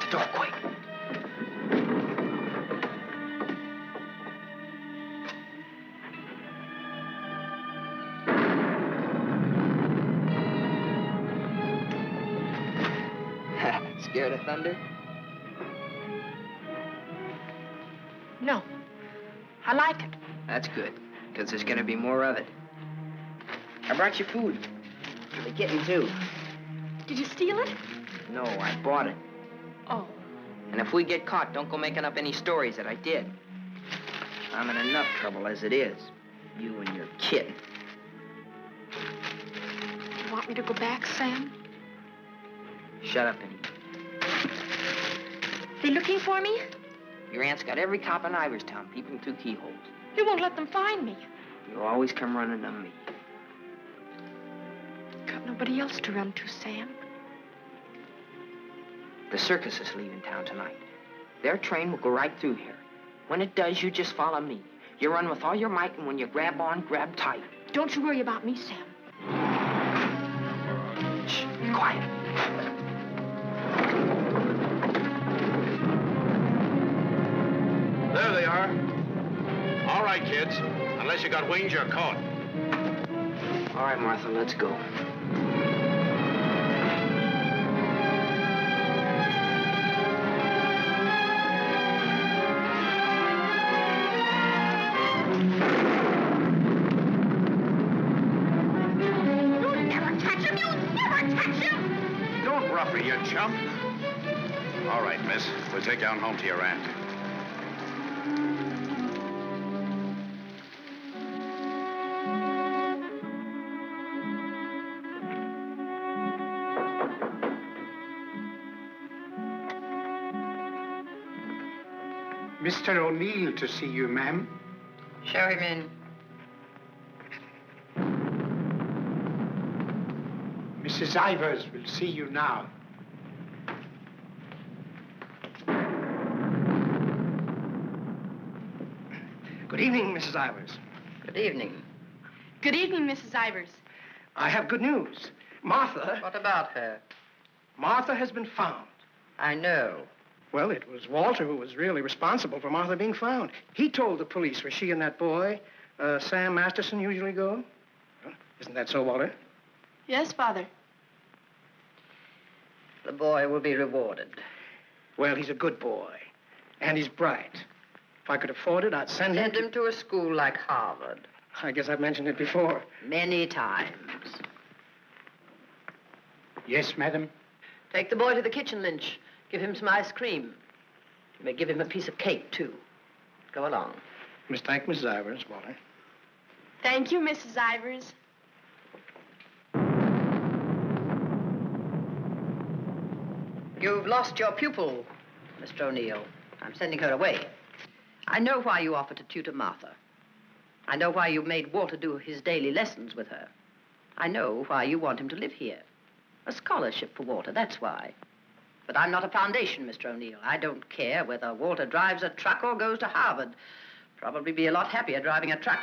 the door, quick. Scared of thunder? No. I like it. That's good, because there's going to be more of it. I brought you food. For the kitten, too. Did you steal it? No, I bought it. Oh. And if we get caught, don't go making up any stories that I did. I'm in enough trouble as it is. You and your kid. You want me to go back, Sam? Shut up, Penny. They looking for me? Your aunt's got every cop in Iverstown peeping through keyholes. You won't let them find me. You always come running to me. Got nobody else to run to, Sam. The circus is leaving town tonight. Their train will go right through here. When it does, you just follow me. You run with all your might, and when you grab on, grab tight. Don't you worry about me, Sam. Shh, be quiet. There they are. All right, kids. Unless you got wings, you're caught. All right, Martha, let's go. Don't rough her, you chump. All right, miss. We'll take you on home to your aunt. Mr. O'Neill to see you, ma'am. Show him in. Mrs. Ivers will see you now. Good evening, Mrs. Ivers. Good evening. Good evening, Mrs. Ivers. I have good news. Martha... What about her? Martha has been found. I know. Well, it was Walter who was really responsible for Martha being found. He told the police where she and that boy, Sam Masterson, usually go. Well, isn't that so, Walter? Yes, Father. The boy will be rewarded. Well, he's a good boy. And he's bright. If I could afford it, I'd send him... Send him to a school like Harvard. I guess I've mentioned it before. Many times. Yes, madam. Take the boy to the kitchen, Lynch. Give him some ice cream. You may give him a piece of cake, too. Go along. Thank Mrs. Ivers, Walter. Thank you, Mrs. Ivers. You've lost your pupil, Mr. O'Neill. I'm sending her away. I know why you offered to tutor Martha. I know why you made Walter do his daily lessons with her. I know why you want him to live here. A scholarship for Walter, that's why. But I'm not a foundation, Mr. O'Neill. I don't care whether Walter drives a truck or goes to Harvard. Probably be a lot happier driving a truck.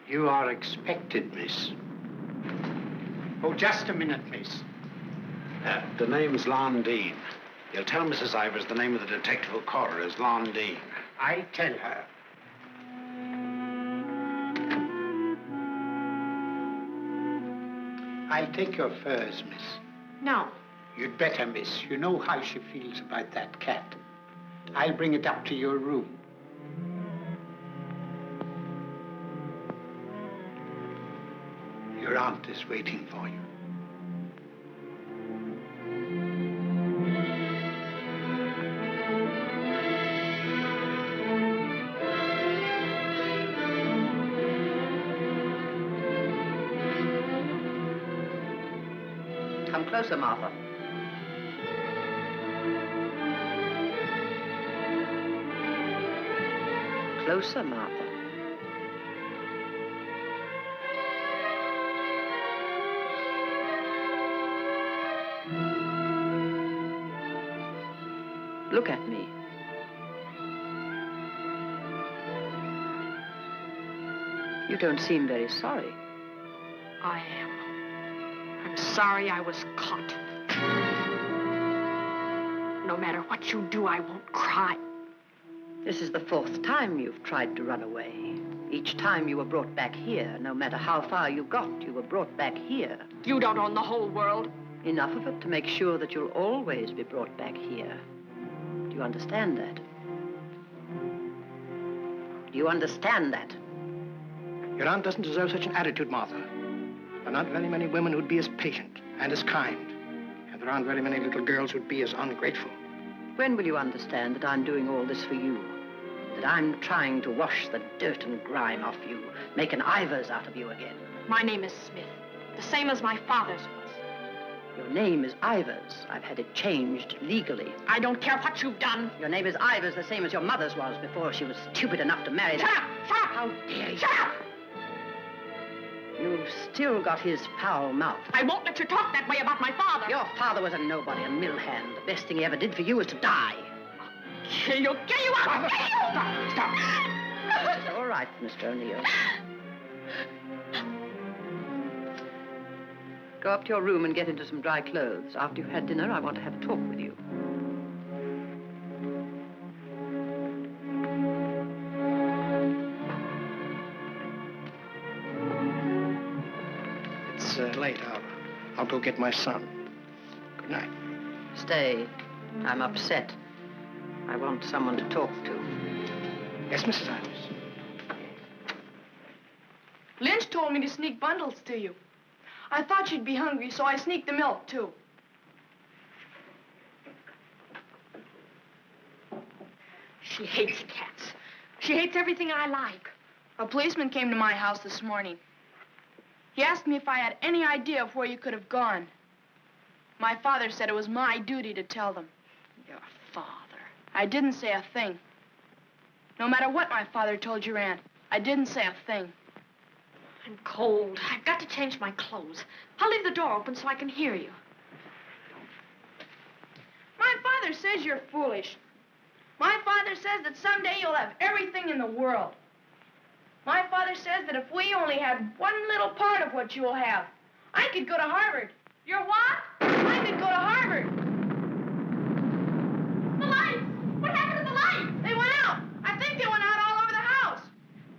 You are expected, miss. Oh, just a minute, miss. The name's Lon Dean. You'll tell Mrs. Ivers the name of the detective who caught her is Lon Dean. I'll tell her. I'll take your furs, miss. No. You'd better, miss. You know how she feels about that cat. I'll bring it up to your room. Your aunt is waiting for you. Come closer, Martha. Closer, Martha. Look at me. You don't seem very sorry. I am. I'm sorry I was caught. No matter what you do, I won't cry. This is the 4th time you've tried to run away. Each time you were brought back here. No matter how far you got, you were brought back here. You don't own the whole world. Enough of it to make sure that you'll always be brought back here. Do you understand that? Do you understand that? Your aunt doesn't deserve such an attitude, Martha. There are not very many women who'd be as patient and as kind. And there aren't very many little girls who'd be as ungrateful. When will you understand that I'm doing all this for you? That I'm trying to wash the dirt and grime off you, make an Ivers out of you again? My name is Smith, the same as my father's was. Your name is Ivers. I've had it changed legally. I don't care what you've done. Your name is Ivers, the same as your mother's was before she was stupid enough to marry Shut that. up! Shut up! How dare you? Shut up! You've still got his foul mouth. I won't let you talk that way about my father. Your father was a nobody, a mill hand. The best thing he ever did for you was to die. Kill you! Kill you! I'll kill you! Stop! It's all right, Mr. O'Neill. Go up to your room and get into some dry clothes. After you've had dinner, I want to have a talk with you. It's late. I'll go get my son. Good night. Stay. I'm upset. I want someone to talk to. Yes, Mrs. Ivers. Lynch told me to sneak bundles to you. I thought you'd be hungry, so I sneaked the milk, too. She hates cats. She hates everything I like. A policeman came to my house this morning. He asked me if I had any idea of where you could have gone. My father said it was my duty to tell them. Your father. I didn't say a thing. No matter what my father told your aunt, I didn't say a thing. I'm cold. I've got to change my clothes. I'll leave the door open so I can hear you. My father says you're foolish. My father says that someday you'll have everything in the world. My father says that if we only had one little part of what you'll have, I could go to Harvard. You're what? I could go to Harvard. The lights! What happened to the lights? They went out. I think they went out all over the house.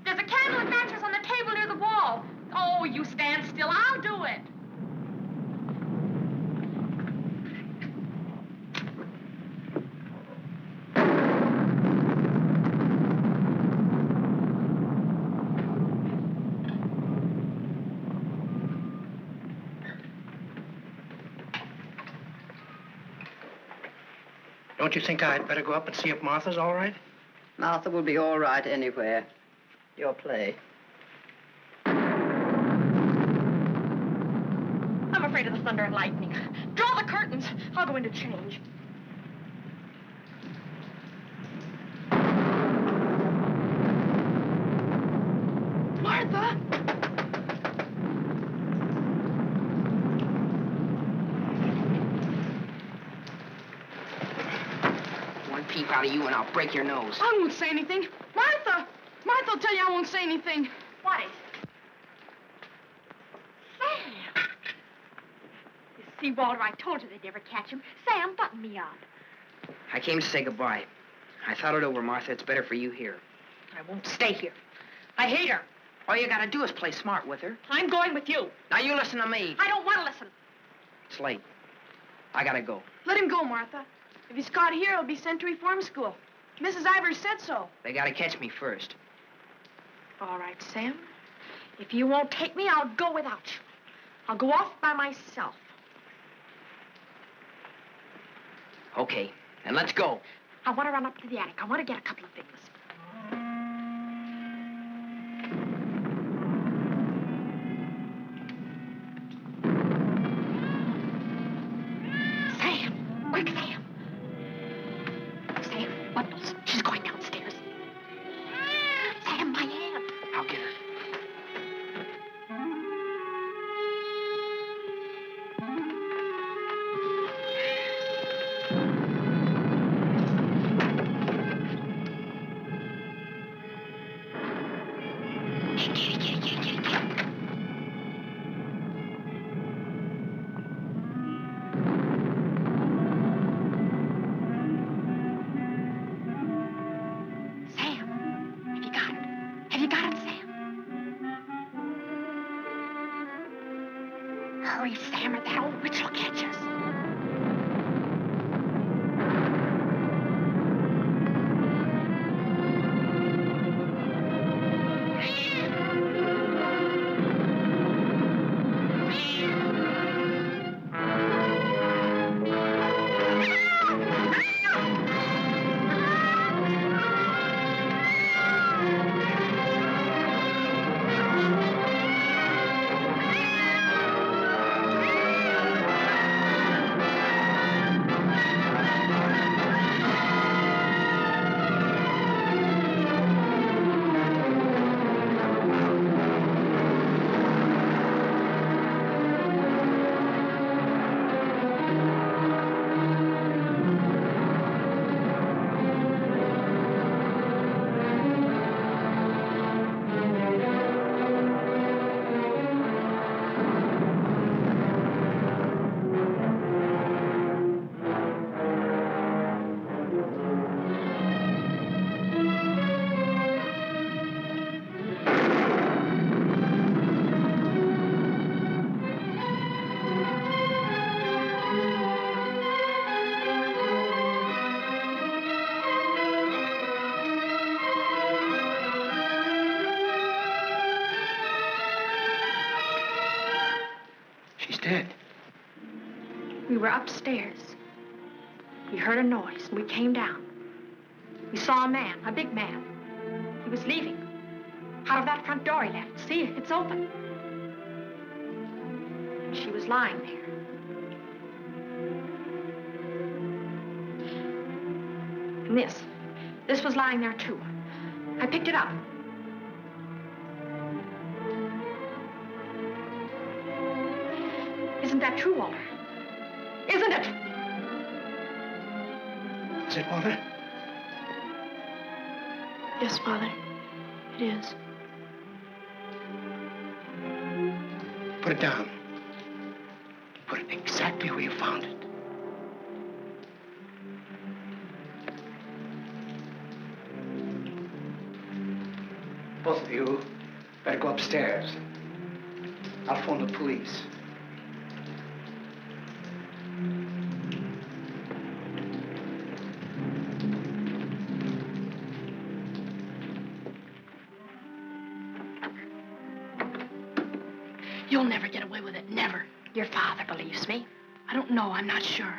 There's a candle and matches on the table near the wall. Oh, you stand still. I'll do it. Don't you think I'd better go up and see if Martha's all right? Martha will be all right anywhere. Your play. I'm afraid of the thunder and lightning. Draw the curtains. I'll go in to change. Martha! One peep out of you and I'll break your nose. I won't say anything. Martha! Martha will tell you I won't say anything. What is it? Sam! You see, Walter, I told you they'd never catch him. Sam, button me up. I came to say goodbye. I thought it over, Martha. It's better for you here. I won't stay here. I hate her. All you gotta do is play smart with her. I'm going with you. Now you listen to me. I don't want to listen. It's late. I gotta go. Let him go, Martha. If he's caught here, he'll be sent to reform school. Mrs. Ivers said so. They gotta catch me first. All right, Sam. If you won't take me, I'll go without you. I'll go off by myself. Okay, then let's go. I want to run up to the attic. I want to get a couple of things. Sam! Quick, Sam! Sam, bundles. She's going downstairs. Sam, my hand. I'll get her. Hurry, Sam, or that old witch will catch us. We were upstairs. We heard a noise, and we came down. We saw a man, a big man. He was leaving. Out of that front door he left. See, it's open. She was lying there. And this was lying there, too. I picked it up. Isn't that true, Walter? Isn't it? Is it, Walter? Yes, Father. It is. Put it down. Put it exactly where you found it. Both of you better go upstairs. I'll phone the police. You'll never get away with it, never. Your father believes me. I don't know, I'm not sure.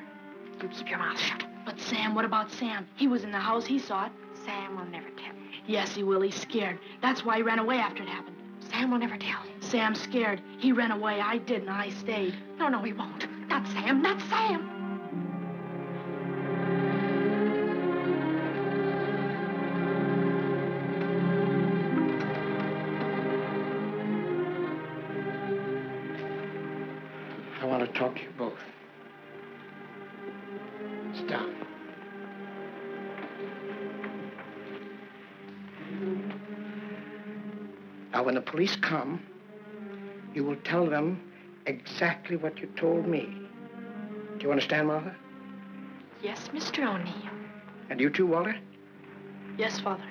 You keep your mouth shut. But Sam, what about Sam? He was in the house, he saw it. Sam will never tell you. Yes, he will, he's scared. That's why he ran away after it happened. Sam will never tell you. Sam's scared. He ran away, I didn't, I stayed. No, he won't. Not Sam, not Sam. I want to talk to you both. Sit down. Now, when the police come, you will tell them exactly what you told me. Do you understand, Martha? Yes, Mr. O'Neill. And you too, Walter? Yes, Father.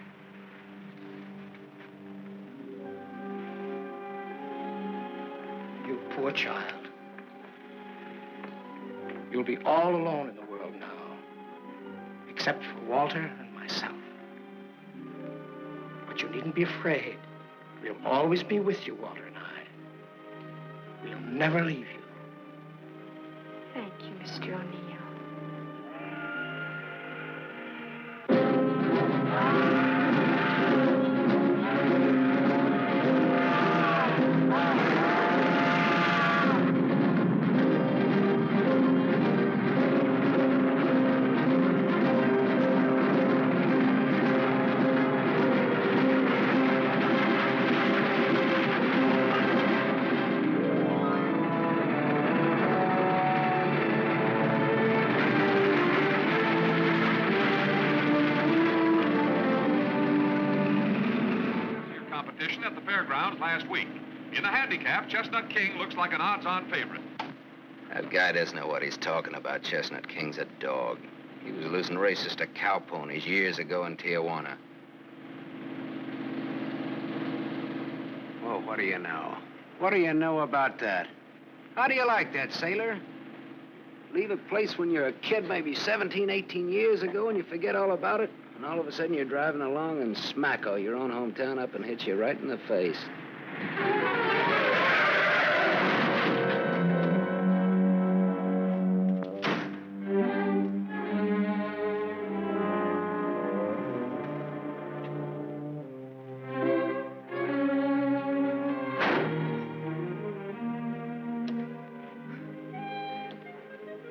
You poor child. You'll be all alone in the world now, except for Walter and myself. But you needn't be afraid. We'll always be with you, Walter and I. We'll never leave you. Thank you, Mr. O'Neill. At the fairgrounds last week. In the handicap, Chestnut King looks like an odds-on favorite. That guy doesn't know what he's talking about. Chestnut King's a dog. He was losing races to cow ponies years ago in Tijuana. Well, what do you know? What do you know about that? How do you like that, sailor? Leave a place when you're a kid, maybe 17, 18 years ago, and you forget all about it, and all of a sudden you're driving along and smack-o, your own hometown up and hits you right in the face.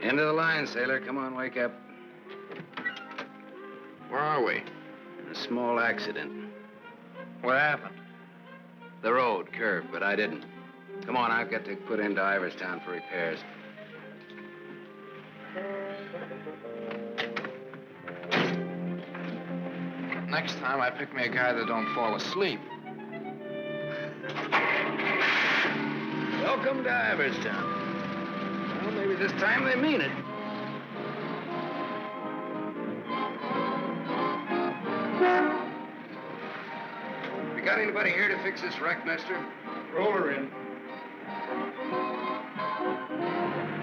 End of the line, sailor. Come on, wake up. Where are we? A small accident. What happened? The road curved, but I didn't. Come on, I've got to put into Iverstown for repairs. Next time, I pick me a guy that don't fall asleep. Welcome to Iverstown. Well, maybe this time they mean it. You got anybody here to fix this wreck, mister? Roll her in.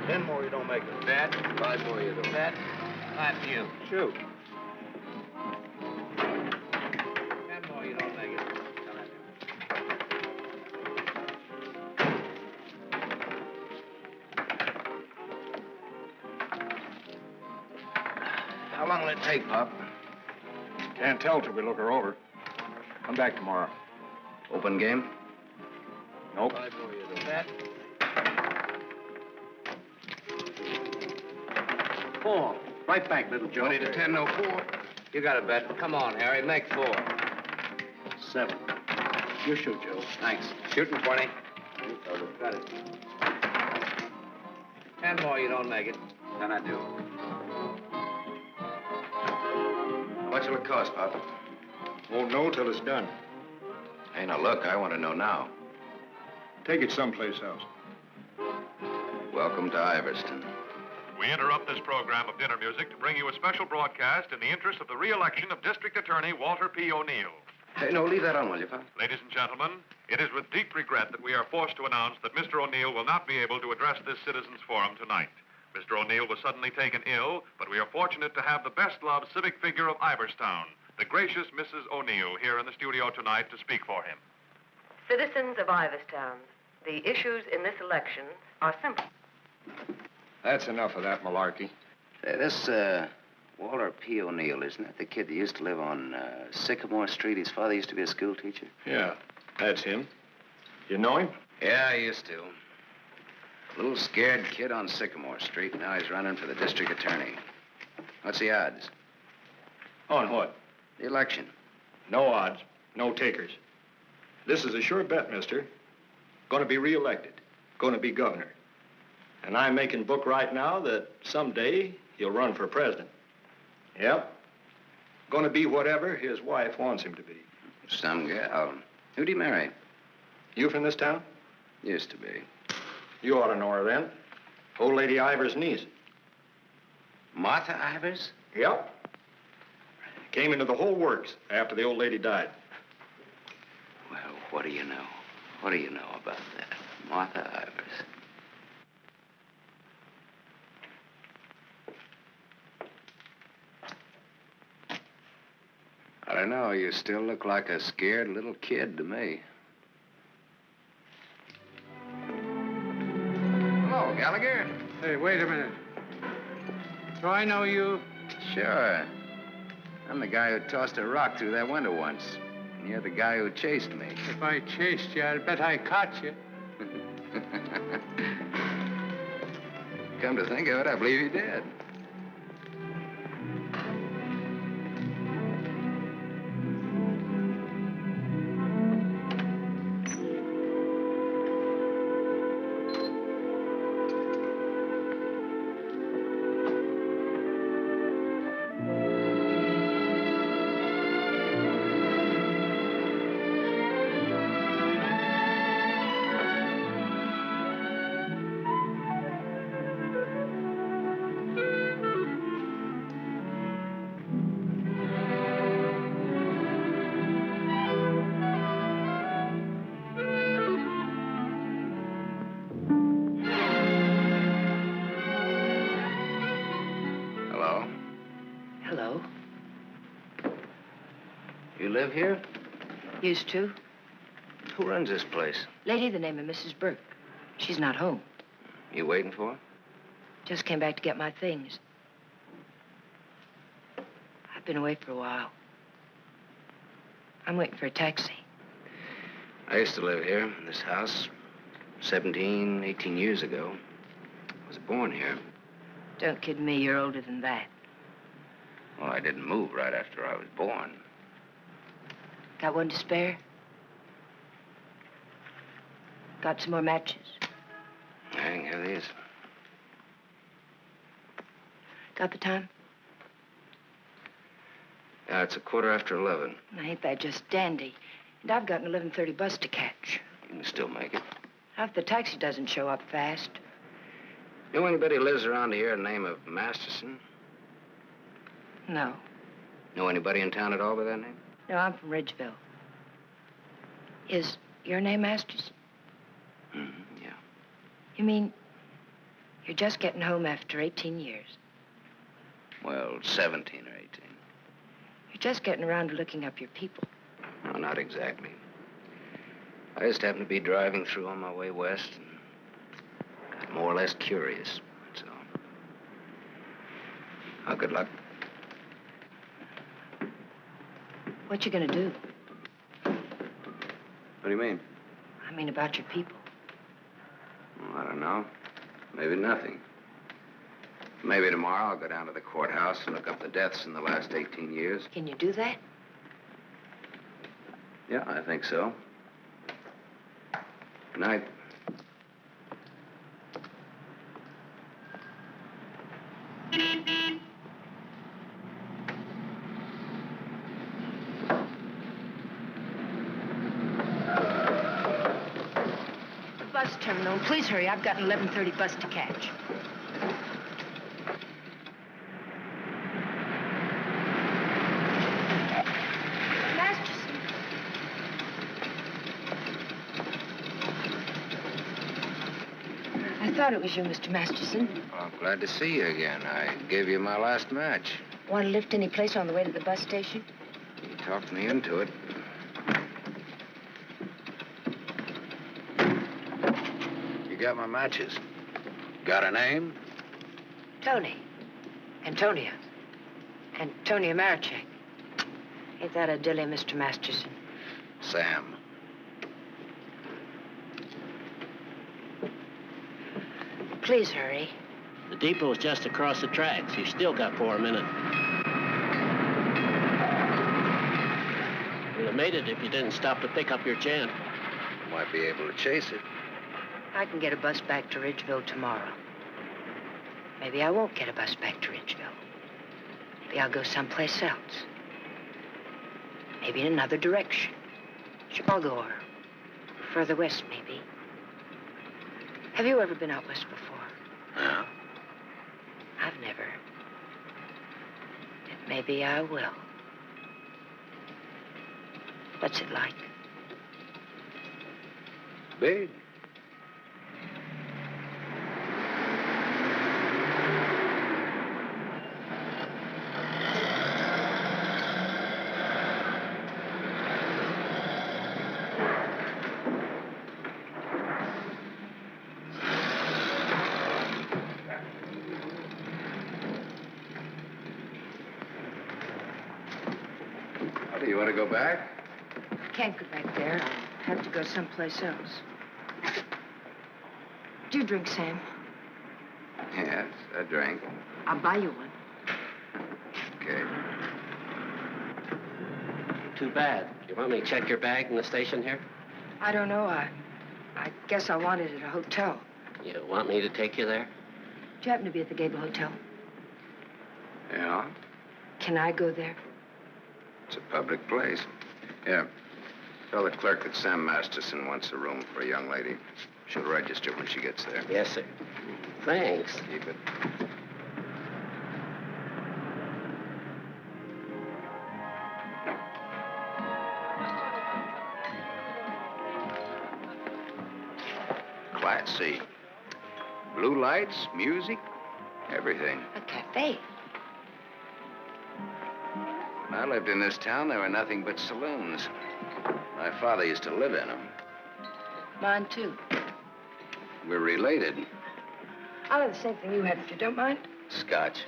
10 more, you don't make it. That. 5 more, you don't. That. Not you. Shoot. 10 more, you don't make it. How long will it take, Pop? Can't tell till we look her over. Come back tomorrow. Open game? Nope. 5 more, you don't. That. 4. Right back, little Joe. 20 to 10, no 4. You got it, Bet. Come on, Harry, make 4. 7. You shoot, Joe. Thanks. Shooting 20. You fellas got it. 10 more, you don't make it. Then I do. How much will it cost, Pop? Won't know till it's done. Hey, now look, I want to know now. Take it someplace else. Welcome to Iverstown. We interrupt this program of dinner music to bring you a special broadcast in the interest of the re-election of District Attorney Walter P. O'Neill. Hey, no, leave that on, will you, Pop? Ladies and gentlemen, it is with deep regret that we are forced to announce that Mr. O'Neill will not be able to address this citizens' forum tonight. Mr. O'Neill was suddenly taken ill, but we are fortunate to have the best-loved civic figure of Iverstown, the gracious Mrs. O'Neill, here in the studio tonight to speak for him. Citizens of Iverstown, the issues in this election are simple. That's enough of that malarkey. Say, this, Walter P. O'Neill, isn't that the kid that used to live on Sycamore Street? His father used to be a school teacher. Yeah, that's him. You know him? Yeah, I used to. Little scared kid on Sycamore Street. Now he's running for the district attorney. What's the odds? On what? The election. No odds, no takers. This is a sure bet, mister. Going to be reelected. Going to be governor. And I'm making book right now that someday he'll run for president. Yep. Going to be whatever his wife wants him to be. Some gal. Who'd he marry? You from this town? Used to be. You ought to know her then. Old Lady Ivers' niece. Martha Ivers? Yep. Came into the whole works after the old lady died. Well, what do you know? What do you know about that? Martha Ivers. I don't know. You still look like a scared little kid to me. Hello, Gallagher. Hey, wait a minute. Do I know you? Sure. I'm the guy who tossed a rock through that window once. And you're the guy who chased me. If I chased you, I'll bet I caught you. Come to think of it, I believe you did. You live here? Used to. Who runs this place? Lady, the name of Mrs. Burke. She's not home. You waiting for her? Just came back to get my things. I've been away for a while. I'm waiting for a taxi. I used to live here in this house 17, 18 years ago. I was born here. Don't kid me, you're older than that. Well, I didn't move right after I was born. Got one to spare? Got some more matches? I can have these. Got the time? Yeah, it's 11:15. Ain't that just dandy? And I've got an 11:30 bus to catch. You can still make it. If the taxi doesn't show up fast. Know anybody who lives around here the name of Masterson? No. Know anybody in town at all by that name? No, I'm from Ridgeville. Is your name Masters? Yeah. You mean you're just getting home after 18 years? Well, 17 or 18. You're just getting around to looking up your people. No, not exactly. I just happened to be driving through on my way west and got more or less curious, that's all. Oh, good luck. What you gonna do? What do you mean? I mean about your people. Well, I don't know. Maybe nothing. Maybe tomorrow I'll go down to the courthouse and look up the deaths in the last 18 years. Can you do that? Yeah, I think so. Good night. The bus terminal. Please hurry. I've got an 11:30 bus to catch. I thought it was you, Mr. Masterson. Well, I'm glad to see you again. I gave you my last match. Want to lift any place on the way to the bus station? You talked me into it. You got my matches. Got a name? Tony. Antonia. Antonia Marichek. Ain't that a dilly, Mr. Masterson? Sam. Please hurry. The depot's just across the tracks. You still got 4 minutes. You'd have made it if you didn't stop to pick up your chant. Might be able to chase it. I can get a bus back to Ridgeville tomorrow. Maybe I won't get a bus back to Ridgeville. Maybe I'll go someplace else. Maybe in another direction. Chicago or further west, maybe. Have you ever been out west before? No. I've never. But maybe I will. What's it like? Big. You want to go back? I can't go back there. I'll have to go someplace else. Do you drink, Sam? Yes, I drank. I'll buy you one. Okay. Too bad. You want me to check your bag in the station here? I don't know. I guess I want it at a hotel. You want me to take you there? Do you happen to be at the Gable Hotel? Yeah? Can I go there? It's a public place. Yeah. Tell the clerk that Sam Masterson wants a room for a young lady. She'll register when she gets there. Yes, sir. Thanks. Keep it. Class C. Blue lights, music, everything. A cafe. I lived in this town, there were nothing but saloons. My father used to live in them. Mine, too. We're related. I'll have the same thing you had, if you don't mind. Scotch.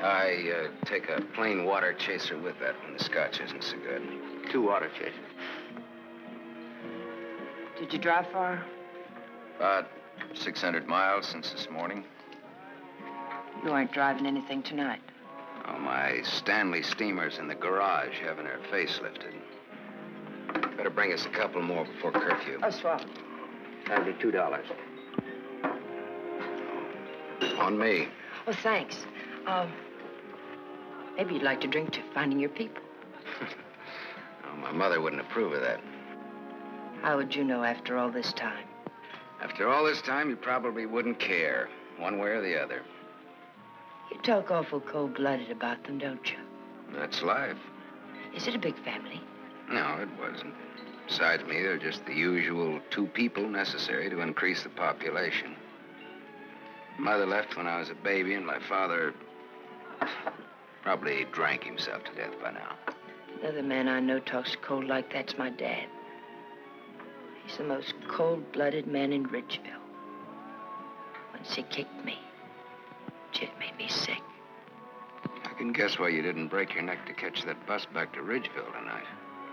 I take a plain water chaser with that when the scotch isn't so good. 2 water chasers. Did you drive far? About 600 miles since this morning. You aren't driving anything tonight. Oh, my Stanley steamer's in the garage having her face lifted. Better bring us a couple more before curfew. Oh, swell. That'll be $2. On me. Oh, thanks. Maybe you'd like to drink to finding your people. Oh, my mother wouldn't approve of that. How would you know after all this time? After all this time, you probably wouldn't care, one way or the other. You talk awful cold-blooded about them, don't you? That's life. Is it a big family? No, it wasn't. Besides me, there are just the usual 2 people necessary to increase the population. Mother left when I was a baby, and my father probably drank himself to death by now. Another man I know talks cold like that's my dad. He's the most cold-blooded man in Ridgeville. Once he kicked me. It made me sick. I can guess why you didn't break your neck to catch that bus back to Ridgeville tonight.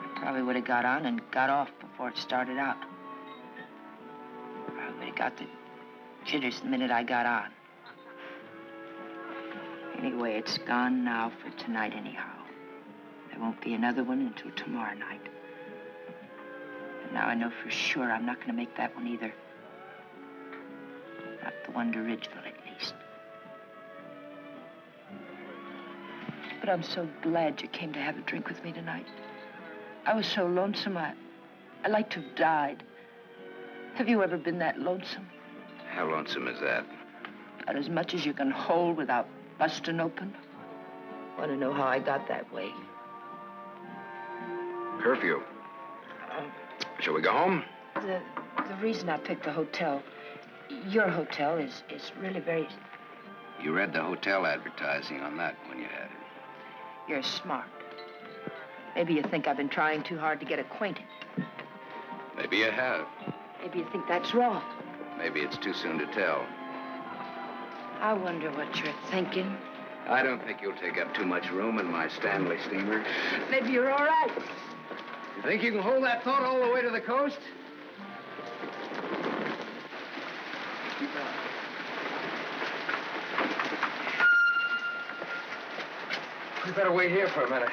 I probably would have got on and got off before it started out. Probably would have got the jitters the minute I got on. Anyway, it's gone now for tonight anyhow. There won't be another one until tomorrow night. And now I know for sure I'm not going to make that one either. Not the one to Ridgeville, at least. But I'm so glad you came to have a drink with me tonight. I was so lonesome, I'd like to have died. Have you ever been that lonesome? How lonesome is that? About as much as you can hold without busting open. Want to know how I got that way? Curfew. Shall we go home? The reason I picked the hotel, your hotel, is really very... You read the hotel advertising on that when you had it. You're smart. Maybe you think I've been trying too hard to get acquainted. Maybe you have. Maybe you think that's wrong. Maybe it's too soon to tell. I wonder what you're thinking. I don't think you'll take up too much room in my Stanley steamer. Maybe you're all right. You think you can hold that thought all the way to the coast? You better wait here for a minute.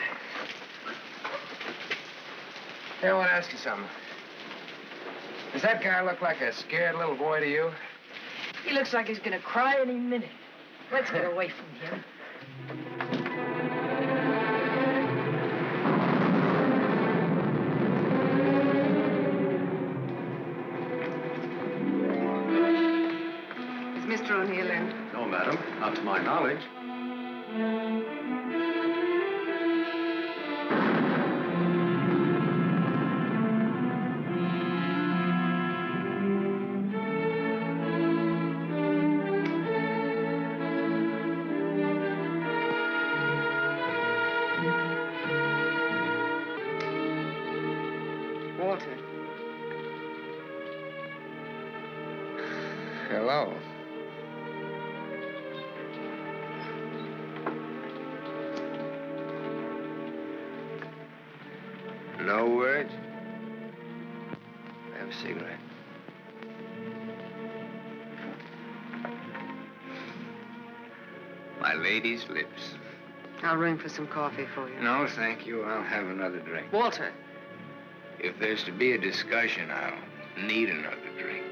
Hey, I want to ask you something. Does that guy look like a scared little boy to you? He looks like he's going to cry any minute. Let's get away from him. Is Mr. O'Neill in? No, madam, not to my knowledge. Walter. Hello. No words? Have a cigarette. My lady's lips. I'll ring for some coffee for you. No, thank you. I'll have another drink. Walter. If there's to be a discussion, I'll need another drink.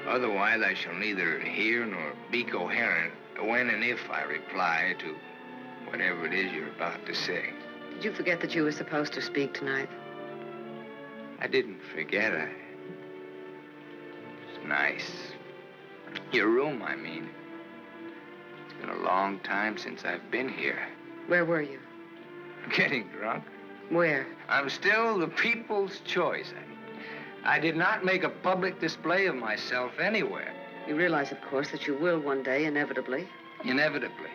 Otherwise, I shall neither hear nor be coherent when and if I reply to whatever it is you're about to say. Did you forget that you were supposed to speak tonight? I didn't forget. It's nice. Your room, I mean. It's been a long time since I've been here. Where were you? Getting drunk. Where? I'm still the people's choice. I did not make a public display of myself anywhere. You realize, of course, that you will one day, inevitably. Inevitably.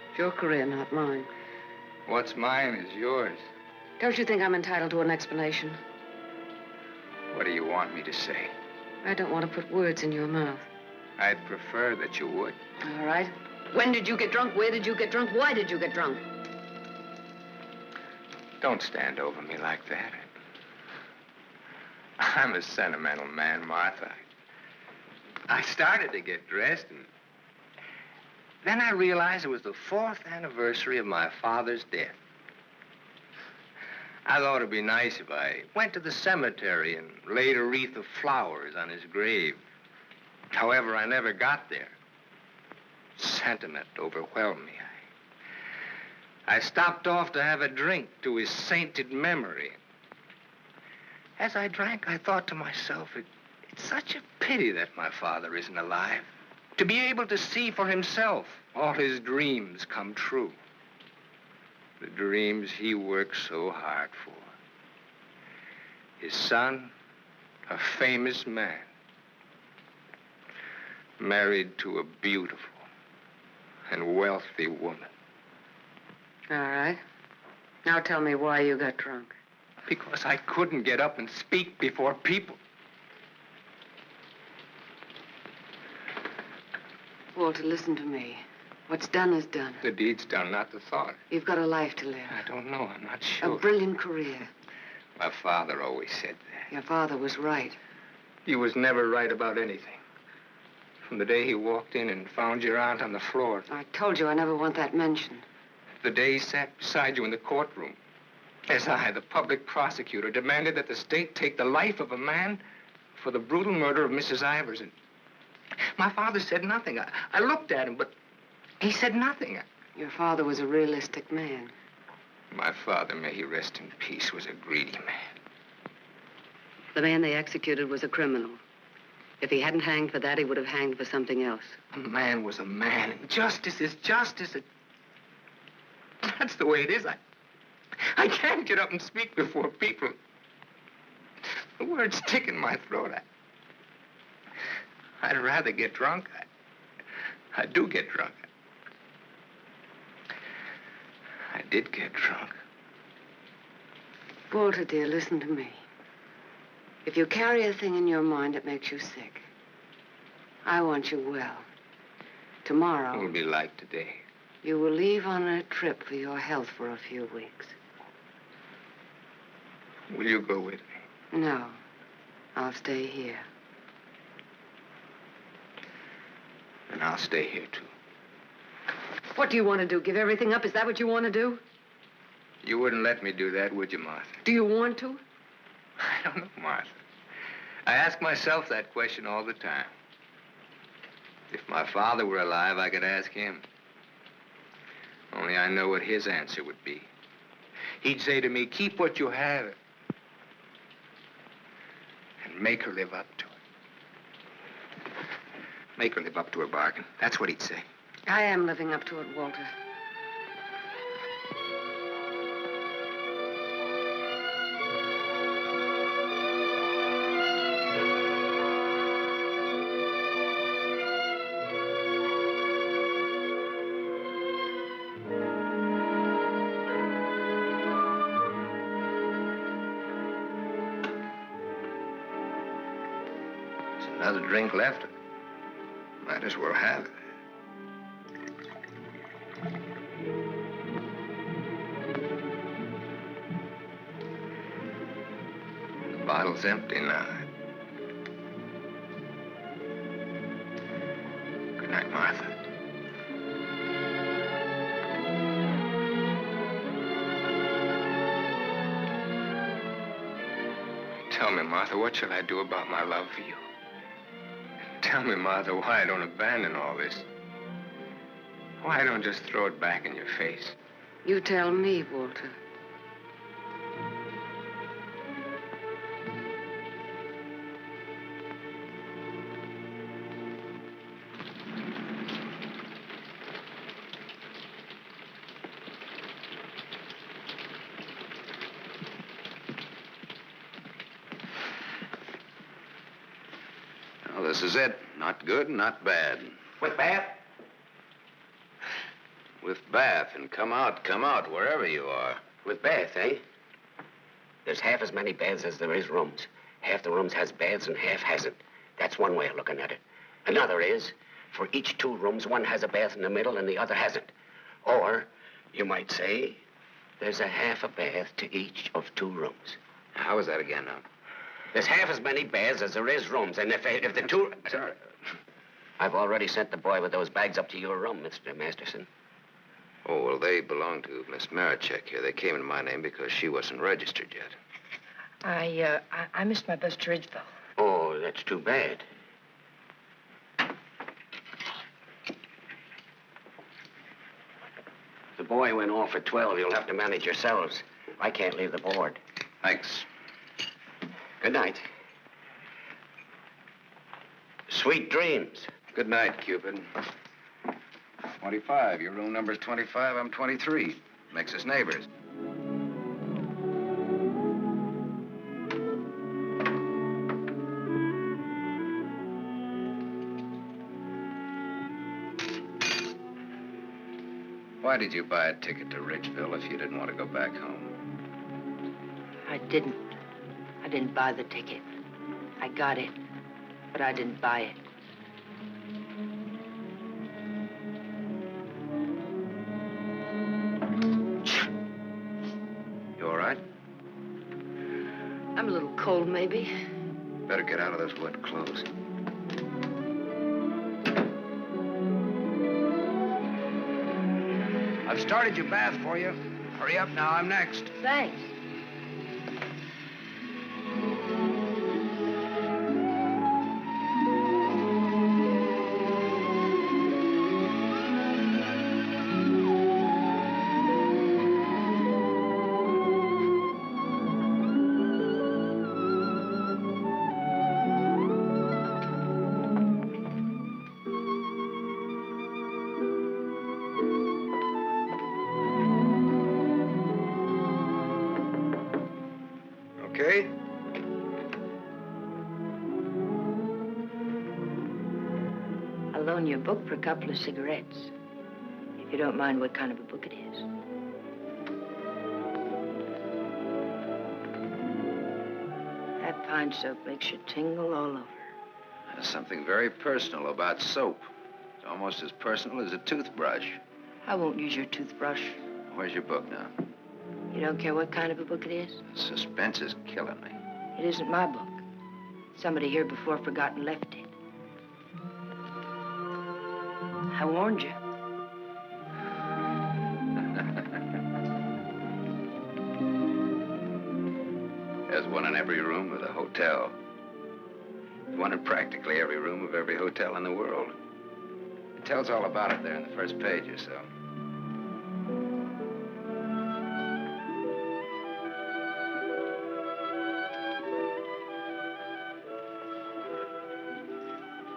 It's your career, not mine. What's mine is yours. Don't you think I'm entitled to an explanation? What do you want me to say? I don't want to put words in your mouth. I'd prefer that you would. All right. When did you get drunk? Where did you get drunk? Why did you get drunk? Don't stand over me like that. I'm a sentimental man, Martha. I started to get dressed, and then I realized it was the 4th anniversary of my father's death. I thought it'd be nice if I went to the cemetery and laid a wreath of flowers on his grave. However, I never got there. Sentiment overwhelmed me. I stopped off to have a drink to his sainted memory. As I drank, I thought to myself, it's such a pity that my father isn't alive. To be able to see for himself all his dreams come true. The dreams he worked so hard for. His son, a famous man, married to a beautiful and wealthy woman. All right. Now tell me why you got drunk. Because I couldn't get up and speak before people. Walter, listen to me. What's done is done. The deed's done, not the thought. You've got a life to live. I don't know. I'm not sure. A brilliant career. My father always said that. Your father was right. He was never right about anything. From the day he walked in and found your aunt on the floor. I told you I never want that mentioned. The day he sat beside you in the courtroom. As I, the public prosecutor, demanded that the state take the life of a man for the brutal murder of Mrs. Ivers. And my father said nothing. I looked at him, but he said nothing. Your father was a realistic man. My father, may he rest in peace, was a greedy man. The man they executed was a criminal. If he hadn't hanged for that, he would have hanged for something else. A man was a man, and justice is justice. That's the way it is. I can't get up and speak before people. The words stick in my throat. I'd rather get drunk. I do get drunk. I did get drunk. Walter, dear, listen to me. If you carry a thing in your mind that makes you sick, I want you well. Tomorrow... It'll be like today. You will leave on a trip for your health for a few weeks. Will you go with me? No. I'll stay here. And I'll stay here, too. What do you want to do? Give everything up? Is that what you want to do? You wouldn't let me do that, would you, Martha? Do you want to? I don't know, Martha. I ask myself that question all the time. If my father were alive, I could ask him. Only I know what his answer would be. He'd say to me, keep what you have and make her live up to it. Make her live up to her bargain. That's what he'd say. I am living up to it, Walter. There's another drink left. Might as well have it. The bottle's empty now. Good night, Martha. Tell me, Martha, what shall I do about my love for you? Tell me, Martha, why I don't abandon all this. Why I don't just throw it back in your face. You tell me, Walter. Well, this is it. Not good, not bad. With bad? With bath and come out, wherever you are. With bath, eh? There's half as many baths as there is rooms. Half the rooms has baths and half hasn't. That's one way of looking at it. Another is, for each 2 rooms, one has a bath in the middle and the other hasn't. Or, you might say, there's a half a bath to each of 2 rooms. How is that again, now? There's half as many baths as there is rooms, and if the 2... Sorry. I've already sent the boy with those bags up to your room, Mr. Masterson. Oh, well, they belong to Miss Marichek here. They came in my name because she wasn't registered yet. I missed my bus to Ridgeville. Oh, that's too bad. The boy went off at 12. You'll have to manage yourselves. I can't leave the board. Thanks. Good night. Sweet dreams. Good night, Cupid. 25. Your room number's 25. I'm 23. Makes us neighbors. Why did you buy a ticket to Ridgeville if you didn't want to go back home? I didn't. I didn't buy the ticket. I got it, but I didn't buy it. You all right? I'm a little cold, maybe. Better get out of those wet clothes. I've started your bath for you. Hurry up now, I'm next. Thanks. Okay? I'll loan you a book for a couple of cigarettes. If you don't mind what kind of a book it is. That pine soap makes you tingle all over. There's something very personal about soap. It's almost as personal as a toothbrush. I won't use your toothbrush. Where's your book now? You don't care what kind of a book it is? Suspense is killing me. It isn't my book. Somebody here before forgot and left it. I warned you. There's one in every room of the hotel. One in practically every room of every hotel in the world. It tells all about it there in the first page or so.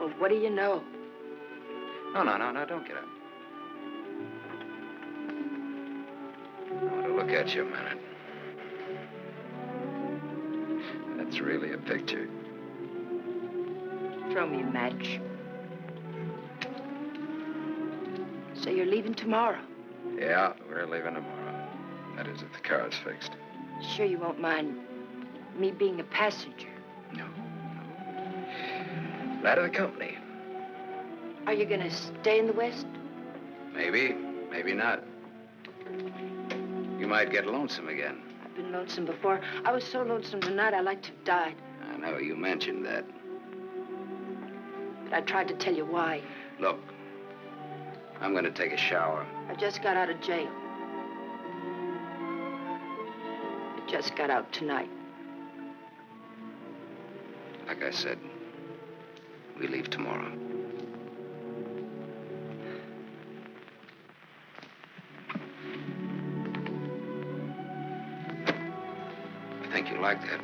Well, what do you know? No, don't get up. I want to look at you a minute. That's really a picture. Throw me a match. So you're leaving tomorrow? Yeah, we're leaving tomorrow. That is, if the car's fixed. Sure you won't mind me being a passenger? No. Glad of the company. Are you gonna stay in the West? Maybe, maybe not. You might get lonesome again. I've been lonesome before. I was so lonesome tonight I'd like to have died. I know, you mentioned that. But I tried to tell you why. Look, I'm gonna take a shower. I just got out of jail. I just got out tonight. Like I said, we leave tomorrow. I think you like that.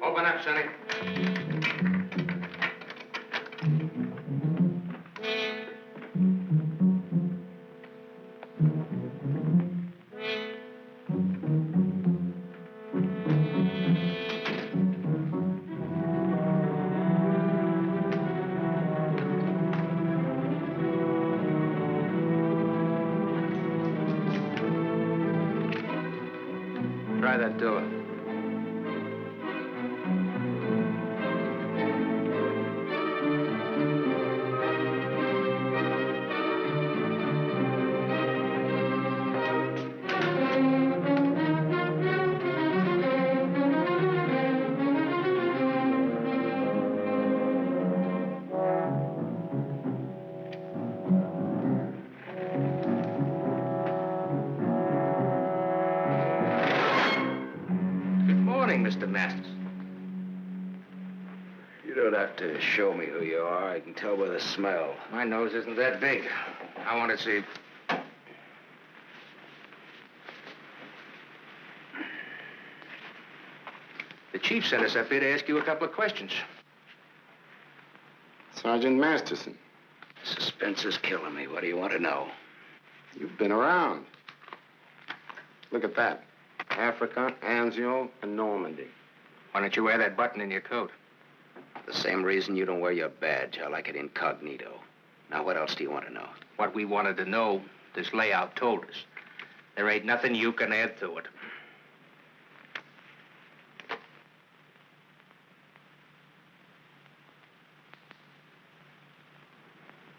Open up, Sonny. Try that door. Mr. Masters. You don't have to show me who you are. I can tell by the smell. My nose isn't that big. I want to see. The chief sent us up here to ask you a couple of questions. Sergeant Masterson. Suspense is killing me. What do you want to know? You've been around. Look at that. Africa, Anzio, and Normandy. Why don't you wear that button in your coat? The same reason you don't wear your badge. I like it incognito. Now, what else do you want to know? What we wanted to know, this layout told us. There ain't nothing you can add to it.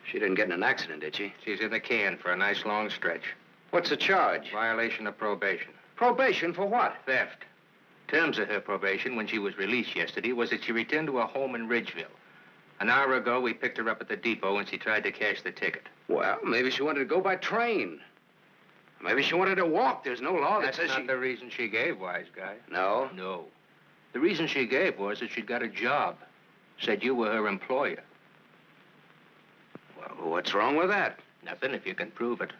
She didn't get in an accident, did she? She's in the can for a nice long stretch. What's the charge? Violation of probation. Probation for what? Theft. Terms of her probation when she was released yesterday was that she returned to her home in Ridgeville. An hour ago, we picked her up at the depot and she tried to cash the ticket. Well, maybe she wanted to go by train. Maybe she wanted to walk. There's no law that says That's not the reason she gave, wise guy. No? No. The reason she gave was that she'd got a job. Said you were her employer. Well, what's wrong with that? Nothing if you can prove it.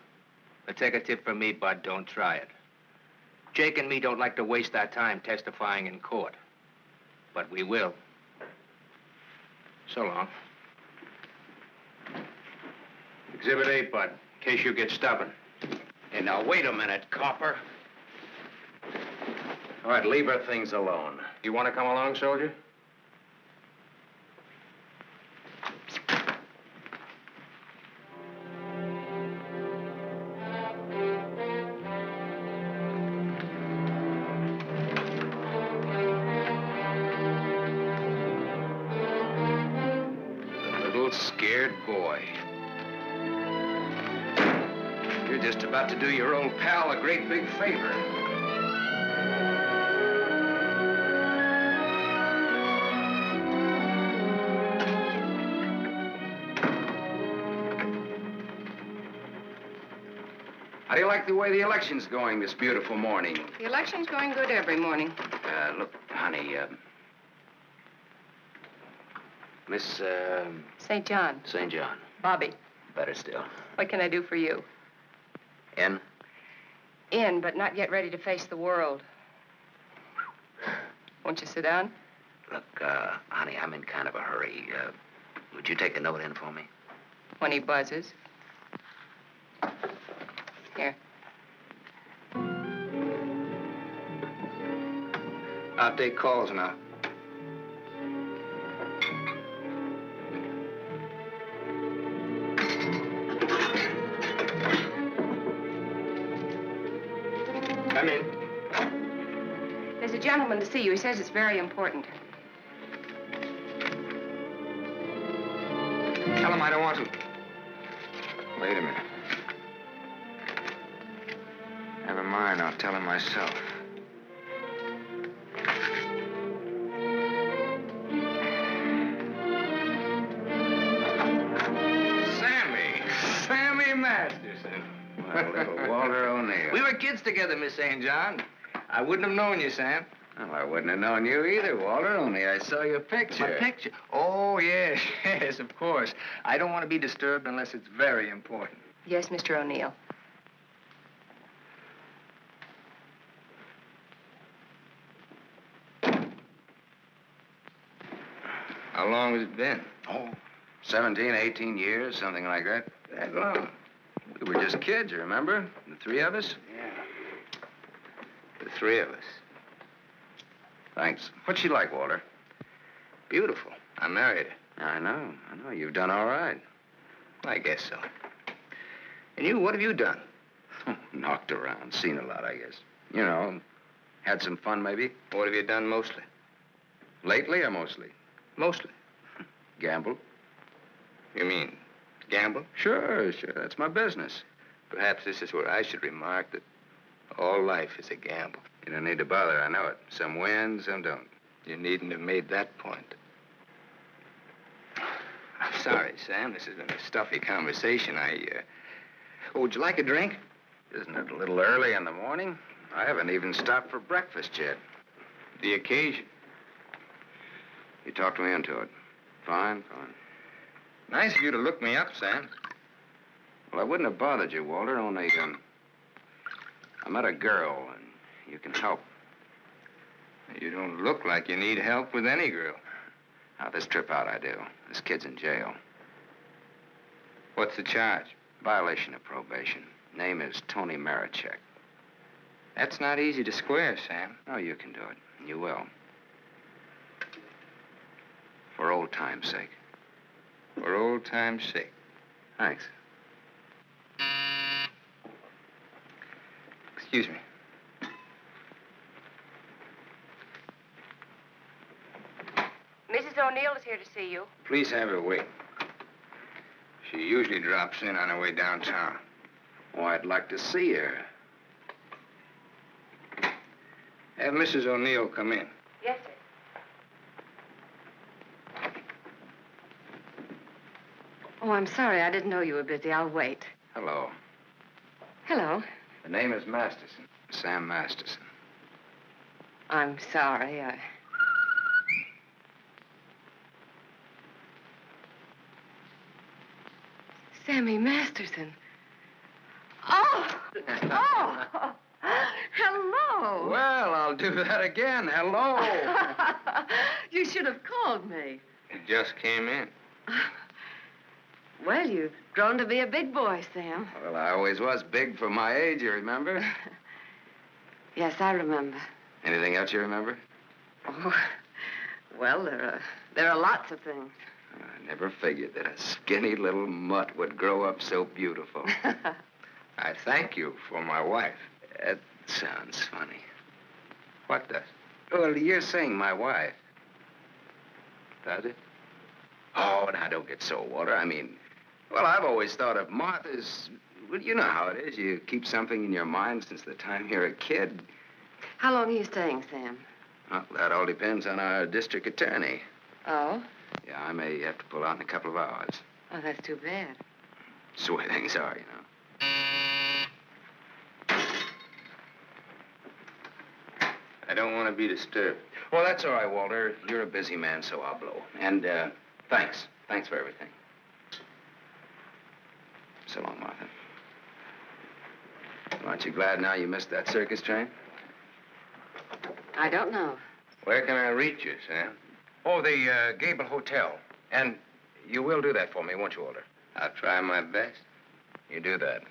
But take a tip from me, Bud, don't try it. Jake and me don't like to waste our time testifying in court. But we will. So long. Exhibit 8, Bud, in case you get stubborn. Hey, now, wait a minute, copper. All right, leave her things alone. You want to come along, soldier? Scared boy. You're just about to do your old pal a great big favor. How do you like the way the election's going this beautiful morning? The election's going good every morning. Look, honey, Miss, St. John. St. John. Bobby. Better still. What can I do for you? In? In, but not yet ready to face the world. Won't you sit down? Look, honey, I'm in kind of a hurry. Would you take a note in for me? When he buzzes. Here. I'll take calls now. Come in. There's a gentleman to see you. He says it's very important. Tell him I don't want to. Wait a minute. Never mind, I'll tell him myself. Sammy Masterson. Well, little Walter O'Neill. We were kids together, Miss St. John. I wouldn't have known you, Sam. Well, I wouldn't have known you either, Walter, only I saw your picture. My picture? Oh, yes, yes, of course. I don't want to be disturbed unless it's very important. Yes, Mr. O'Neill. How long has it been? Oh, 17, 18 years, something like that. That long? We were just kids, you remember? The three of us? Yeah. The three of us. Thanks. What's she like, Walter? Beautiful. I married her. I know. You've done all right. I guess so. And you, what have you done? Knocked around, seen a lot, I guess. You know, had some fun, maybe. What have you done mostly? Lately or mostly? Mostly. Gamble. You mean gamble? Sure. That's my business. Perhaps this is where I should remark that all life is a gamble. You don't need to bother, I know it. Some win, some don't. You needn't have made that point. I'm sorry, Sam. This has been a stuffy conversation. Oh, would you like a drink? Isn't it a little early in the morning? I haven't even stopped for breakfast yet. The occasion. You talked me into it. Fine. Nice of you to look me up, Sam. Well, I wouldn't have bothered you, Walter, only, I met a girl, and you can help. You don't look like you need help with any girl. Now, this trip out I do. This kid's in jail. What's the charge? Violation of probation. Name is Tony Marichek. That's not easy to square, Sam. Oh, you can do it. You will. For old time's sake. For old time's sake. Thanks. Excuse me. Mrs. O'Neill is here to see you. Please have her wait. She usually drops in on her way downtown. Oh, I'd like to see her. Have Mrs. O'Neill come in. Yes, sir. Oh, I'm sorry. I didn't know you were busy. I'll wait. Hello. Hello. The name is Masterson. Sam Masterson. I'm sorry. Sammy Masterson. Oh! Hello. Well, I'll do that again. Hello. You should have called me. He just came in. Well, you've grown to be a big boy, Sam. Well, I always was big for my age, you remember? Yes, I remember. Anything else you remember? Oh, well, there are lots of things. I never figured that a skinny little mutt would grow up so beautiful. I thank you for my wife. That sounds funny. What does? Well, you're saying my wife. Does it? Oh, now, don't get so, Walter. I mean, well, I've always thought of Martha's... Well, you know how it is. You keep something in your mind since the time you're a kid. How long are you staying, Sam? Well, that all depends on our district attorney. Oh? Yeah, I may have to pull out in a couple of hours. Oh, that's too bad. That's the way things are, you know. I don't want to be disturbed. Well, that's all right, Walter. You're a busy man, so I'll blow. And, thanks. Thanks for everything. So long, Martha. Aren't you glad now you missed that circus train? I don't know. Where can I reach you, Sam? Oh, the Gable Hotel. And you will do that for me, won't you, Walter? I'll try my best. You do that.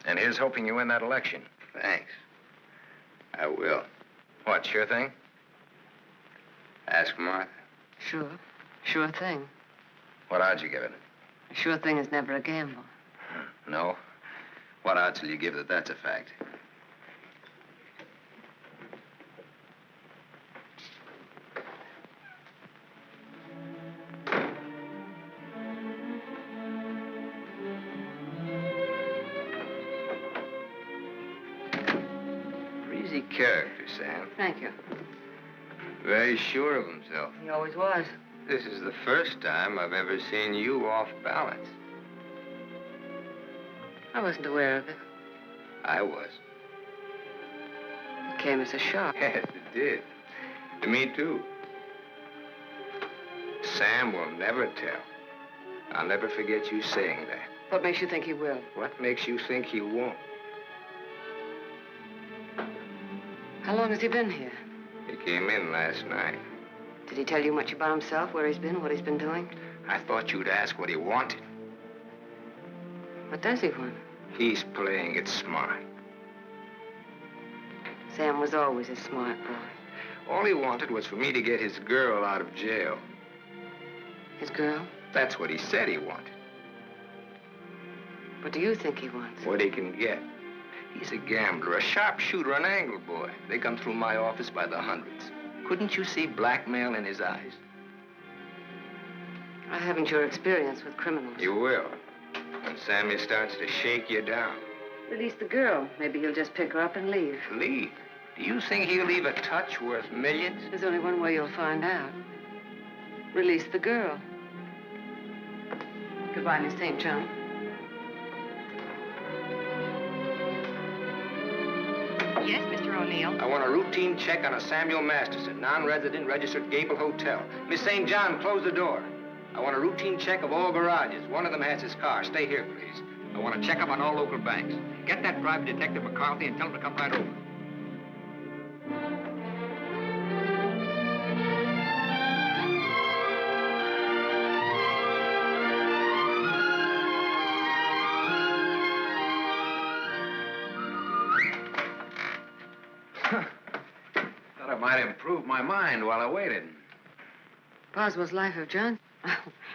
And here's hoping you win that election. Thanks. I will. What, sure thing? Ask Martha. Sure. Sure thing. What odds you give it? A sure thing is never a gamble. No? What odds will you give that that's a fact? Breezy character, Sam. Thank you. Very sure of himself. He always was. This is the first time I've ever seen you off balance. I wasn't aware of it. I was. It came as a shock. Yes, it did. To me, too. Sam will never tell. I'll never forget you saying that. What makes you think he will? What makes you think he won't? How long has he been here? He came in last night. Did he tell you much about himself, where he's been, what he's been doing? I thought you'd ask what he wanted. What does he want? He's playing it smart. Sam was always a smart boy. All he wanted was for me to get his girl out of jail. His girl? That's what he said he wanted. What do you think he wants? What he can get. He's a gambler, a sharpshooter, an angle boy. They come through my office by the hundreds. Couldn't you see blackmail in his eyes? I haven't your experience with criminals. You will. When Sammy starts to shake you down. Release the girl. Maybe he'll just pick her up and leave. Leave? Do you think he'll leave a touch worth millions? There's only one way you'll find out. Release the girl. Goodbye, Miss St. John. Yes, Mr. O'Neill. I want a routine check on a Samuel Masterson, non-resident, registered Gable Hotel. Miss St. John, close the door. I want a routine check of all garages. One of them has his car. Stay here, please. I want to check up on all local banks. Get that private detective McCarthy and tell him to come right over. Thought I might improve my mind while I waited. Boswell's Life of John?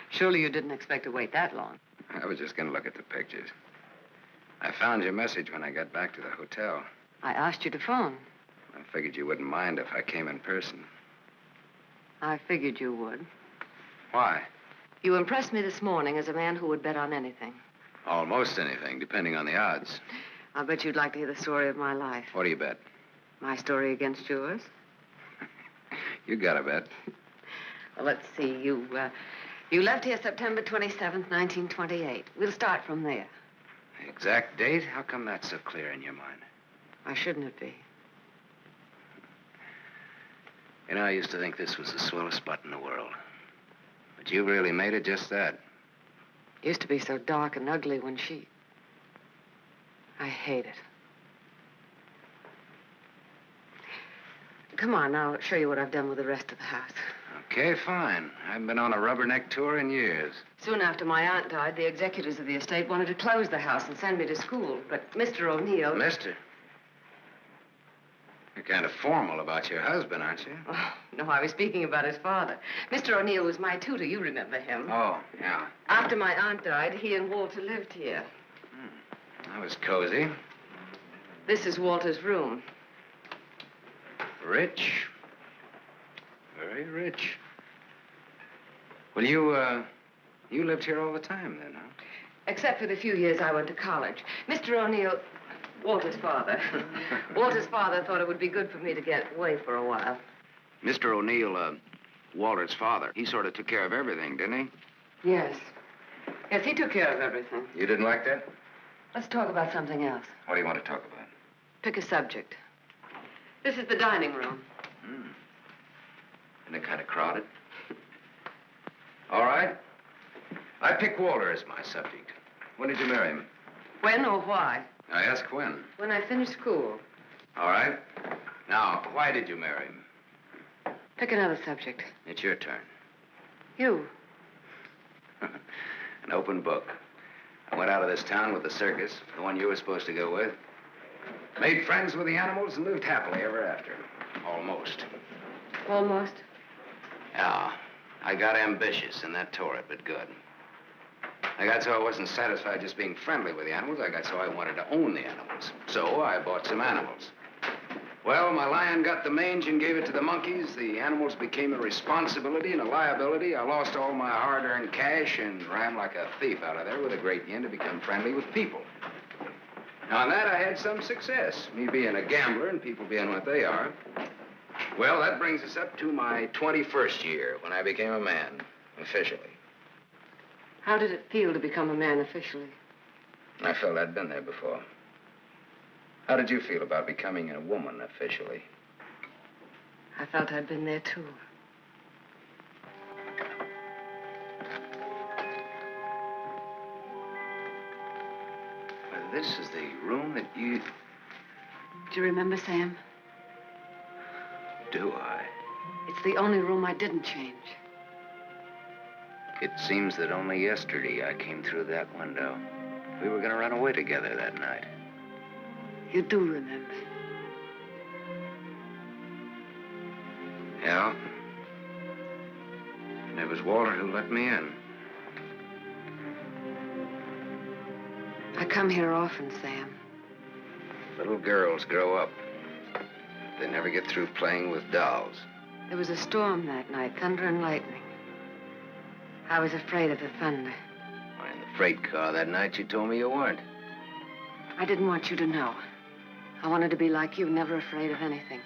Surely you didn't expect to wait that long. I was just going to look at the pictures. I found your message when I got back to the hotel. I asked you to phone. I figured you wouldn't mind if I came in person. I figured you would. Why? You impressed me this morning as a man who would bet on anything. Almost anything, depending on the odds. I'll bet you'd like to hear the story of my life. What do you bet? My story against yours. You got a bet. Well, let's see. You left here September 27th, 1928. We'll start from there. The exact date? How come that's so clear in your mind? Why shouldn't it be? You know, I used to think this was the swellest spot in the world. But you really made it just that. It used to be so dark and ugly when she... I hate it. Come on, I'll show you what I've done with the rest of the house. Okay, fine. I haven't been on a rubberneck tour in years. Soon after my aunt died, the executors of the estate wanted to close the house and send me to school. But Mr. O'Neill... Mister? You're kind of formal about your husband, aren't you? Oh, no, I was speaking about his father. Mr. O'Neill was my tutor. You remember him. Oh, yeah. After my aunt died, he and Walter lived here. That was cozy. This is Walter's room. Rich. Very rich. Well, you lived here all the time then, huh? Except for the few years I went to college. Mr. O'Neill, Walter's father. Walter's father thought it would be good for me to get away for a while. Mr. O'Neill, Walter's father, he sort of took care of everything, didn't he? Yes. Yes, he took care of everything. You didn't like that? Let's talk about something else. What do you want to talk about? Pick a subject. This is the dining room. Isn't it kind of crowded? All right. I pick Walter as my subject. When did you marry him? When or why? I ask when. When I finished school. All right. Now, why did you marry him? Pick another subject. It's your turn. You. An open book. I went out of this town with the circus, the one you were supposed to go with. Made friends with the animals and lived happily ever after. Almost. Almost? Yeah. I got ambitious, and that tore it, but good. I got so I wasn't satisfied just being friendly with the animals. I got so I wanted to own the animals. So I bought some animals. Well, my lion got the mange and gave it to the monkeys. The animals became a responsibility and a liability. I lost all my hard-earned cash and ran like a thief out of there with a great yen to become friendly with people. Now, on that, I had some success, me being a gambler and people being what they are. Well, that brings us up to my 21st year, when I became a man, officially. How did it feel to become a man officially? I felt I'd been there before. How did you feel about becoming a woman officially? I felt I'd been there, too. Well, this is the room that you... Do you remember, Sam? Do I? It's the only room I didn't change. It seems that only yesterday I came through that window. We were going to run away together that night. You do remember. Yeah. And it was Walter who let me in. I come here often, Sam. Little girls grow up. They never get through playing with dolls. There was a storm that night, thunder and lightning. I was afraid of the thunder. Why, in the freight car that night, you told me you weren't. I didn't want you to know. I wanted to be like you, never afraid of anything.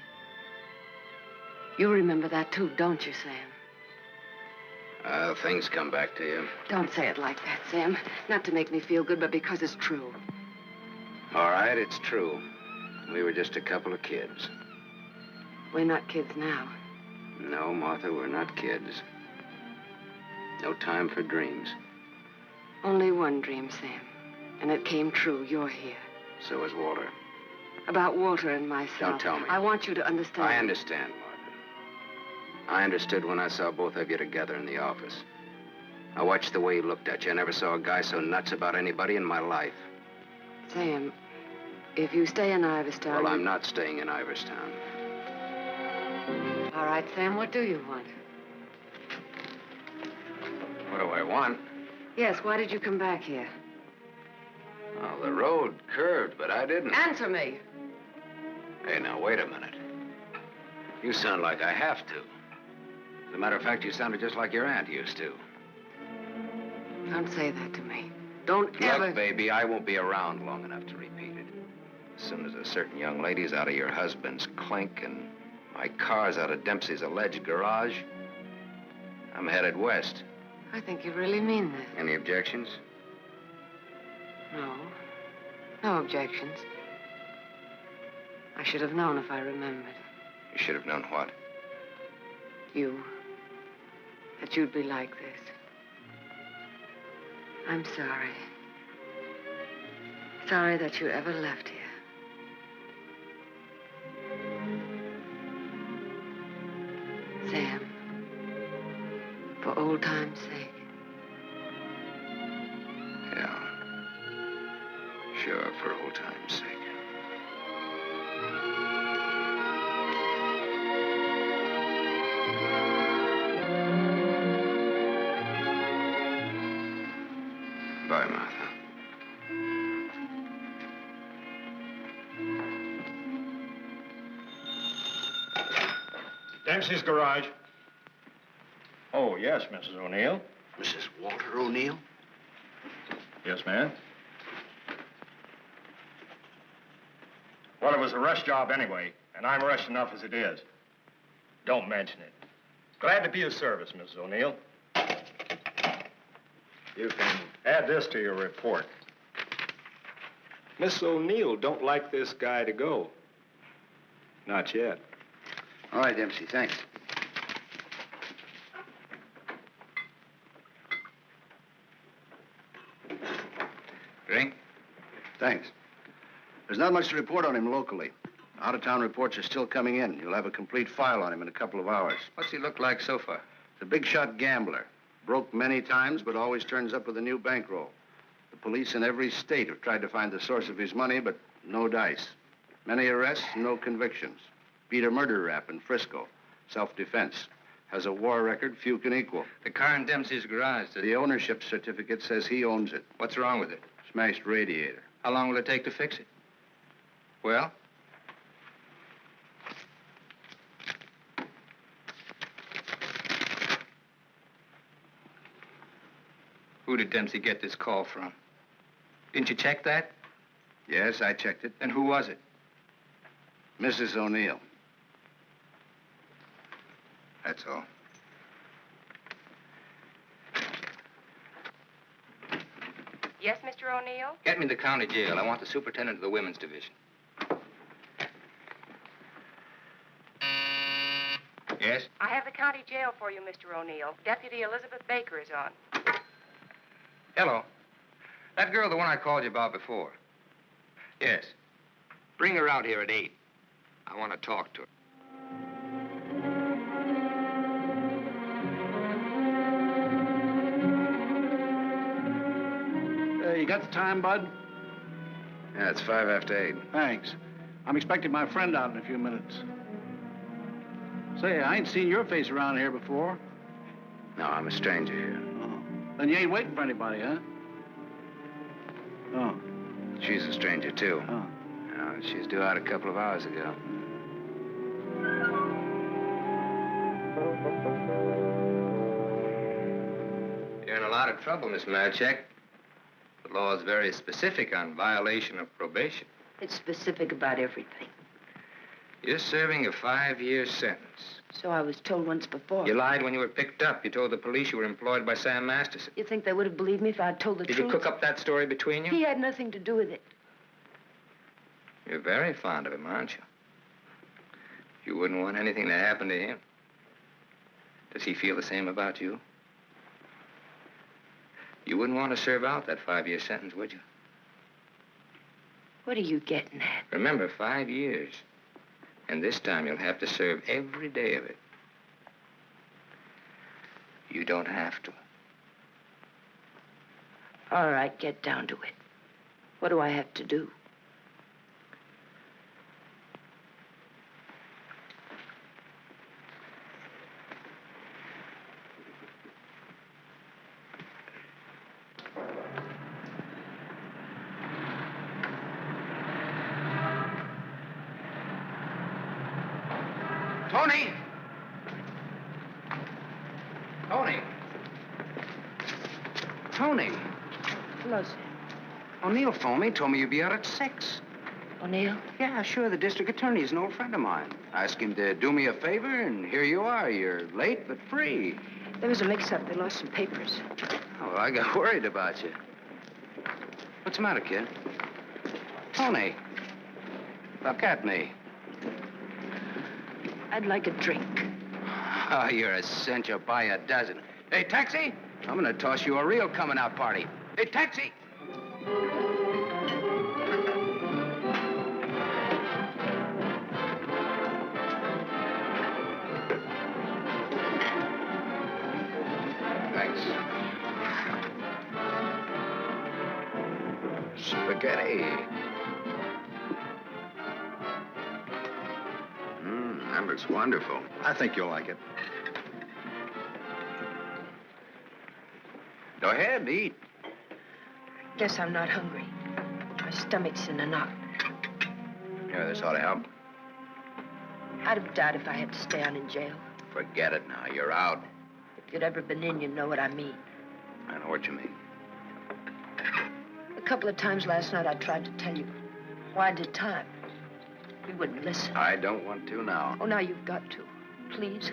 You remember that, too, don't you, Sam? Things come back to you. Don't say it like that, Sam. Not to make me feel good, but because it's true. All right, it's true. We were just a couple of kids. We're not kids now. No, Martha, we're not kids. No time for dreams. Only one dream, Sam. And it came true. You're here. So is Walter. About Walter and myself. Don't tell me. I want you to understand. I understand, Martha. I understood when I saw both of you together in the office. I watched the way he looked at you. I never saw a guy so nuts about anybody in my life. Sam, if you stay in Iverstown... Well, I'm not staying in Iverstown. All right, Sam, what do you want? What do I want? Yes, why did you come back here? Oh, the road curved, but I didn't. Answer me. Hey, now, wait a minute. You sound like I have to. As a matter of fact, you sounded just like your aunt used to. Don't say that to me. Don't ever... Look, baby, I won't be around long enough to repeat it. As soon as a certain young lady's out of your husband's clink and my car's out of Dempsey's alleged garage, I'm headed west. I think you really mean that. Any objections? No. No objections. I should have known if I remembered. You should have known what? You. That you'd be like this. I'm sorry. Sorry that you ever left here. Sam, for old time's sake. Yeah. Sure, for old time's sake. Bye, Martha. Dempsey's garage. Oh, yes, Mrs. O'Neill. Mrs. Walter O'Neill? Yes, ma'am. Well, it was a rush job anyway, and I'm rushed enough as it is. Don't mention it. Glad to be of service, Mrs. O'Neill. You can add this to your report. Miss O'Neill don't like this guy to go. Not yet. All right, Dempsey, thanks. Drink? Thanks. There's not much to report on him locally. Out-of-town reports are still coming in. You'll have a complete file on him in a couple of hours. What's he look like so far? He's a big-shot gambler. Broke many times, but always turns up with a new bankroll. The police in every state have tried to find the source of his money, but no dice. Many arrests, no convictions. Beat a murder rap in Frisco. Self-defense. Has a war record few can equal. The car in Dempsey's garage. The ownership certificate says he owns it. What's wrong with it? Smashed radiator. How long will it take to fix it? Well? Who did Dempsey get this call from? Didn't you check that? Yes, I checked it. Then who was it? Mrs. O'Neill. That's all. Yes, Mr. O'Neill? Get me the county jail. I want the superintendent of the women's division. Yes? I have the county jail for you, Mr. O'Neill. Deputy Elizabeth Baker is on. Hello. That girl, the one I called you about before. Yes. Bring her out here at 8. I want to talk to her. got the time, Bud? Yeah, it's 5 after 8. Thanks. I'm expecting my friend out in a few minutes. Say, I ain't seen your face around here before. No, I'm a stranger here. Oh. Then you ain't waiting for anybody, huh? Oh. She's a stranger, too. Oh. She's due out a couple of hours ago. You're in a lot of trouble, Miss Marchek. The law is very specific on violation of probation. It's specific about everything. You're serving a 5-year sentence. So I was told once before. You lied when you were picked up. You told the police you were employed by Sam Masterson. You think they would have believed me if I'd told the Did truth? you cook up that story between you? He had nothing to do with it. You're very fond of him, aren't you? You wouldn't want anything to happen to him. Does he feel the same about you? You wouldn't want to serve out that 5-year sentence, would you? What are you getting at? Remember, 5 years. And this time you'll have to serve every day of it. You don't have to. All right, get down to it. What do I have to do? Tony! Tony! Tony! Hello, sir. O'Neill phoned me, told me you'd be out at 6. O'Neill? Yeah, sure. The district attorney is an old friend of mine. I asked him to do me a favor, and here you are. You're late, but free. There was a mix-up. They lost some papers. Oh, well, I got worried about you. What's the matter, kid? Tony, look at me. I'd like a drink. Oh, you're a cinch. You'll buy a dozen. Hey, taxi! I'm gonna toss you a real coming-out party. Hey, taxi! Thanks. Spaghetti. That looks wonderful. I think you'll like it. Go ahead, eat. Guess I'm not hungry. My stomach's in a knot. Here, this ought to help. I'd have died if I had to stay on in jail. Forget it now. You're out. If you'd ever been in, you'd know what I mean. I know what you mean. A couple of times last night I tried to tell you. Why did time? You wouldn't listen. I don't want to now. Oh, now you've got to. Please.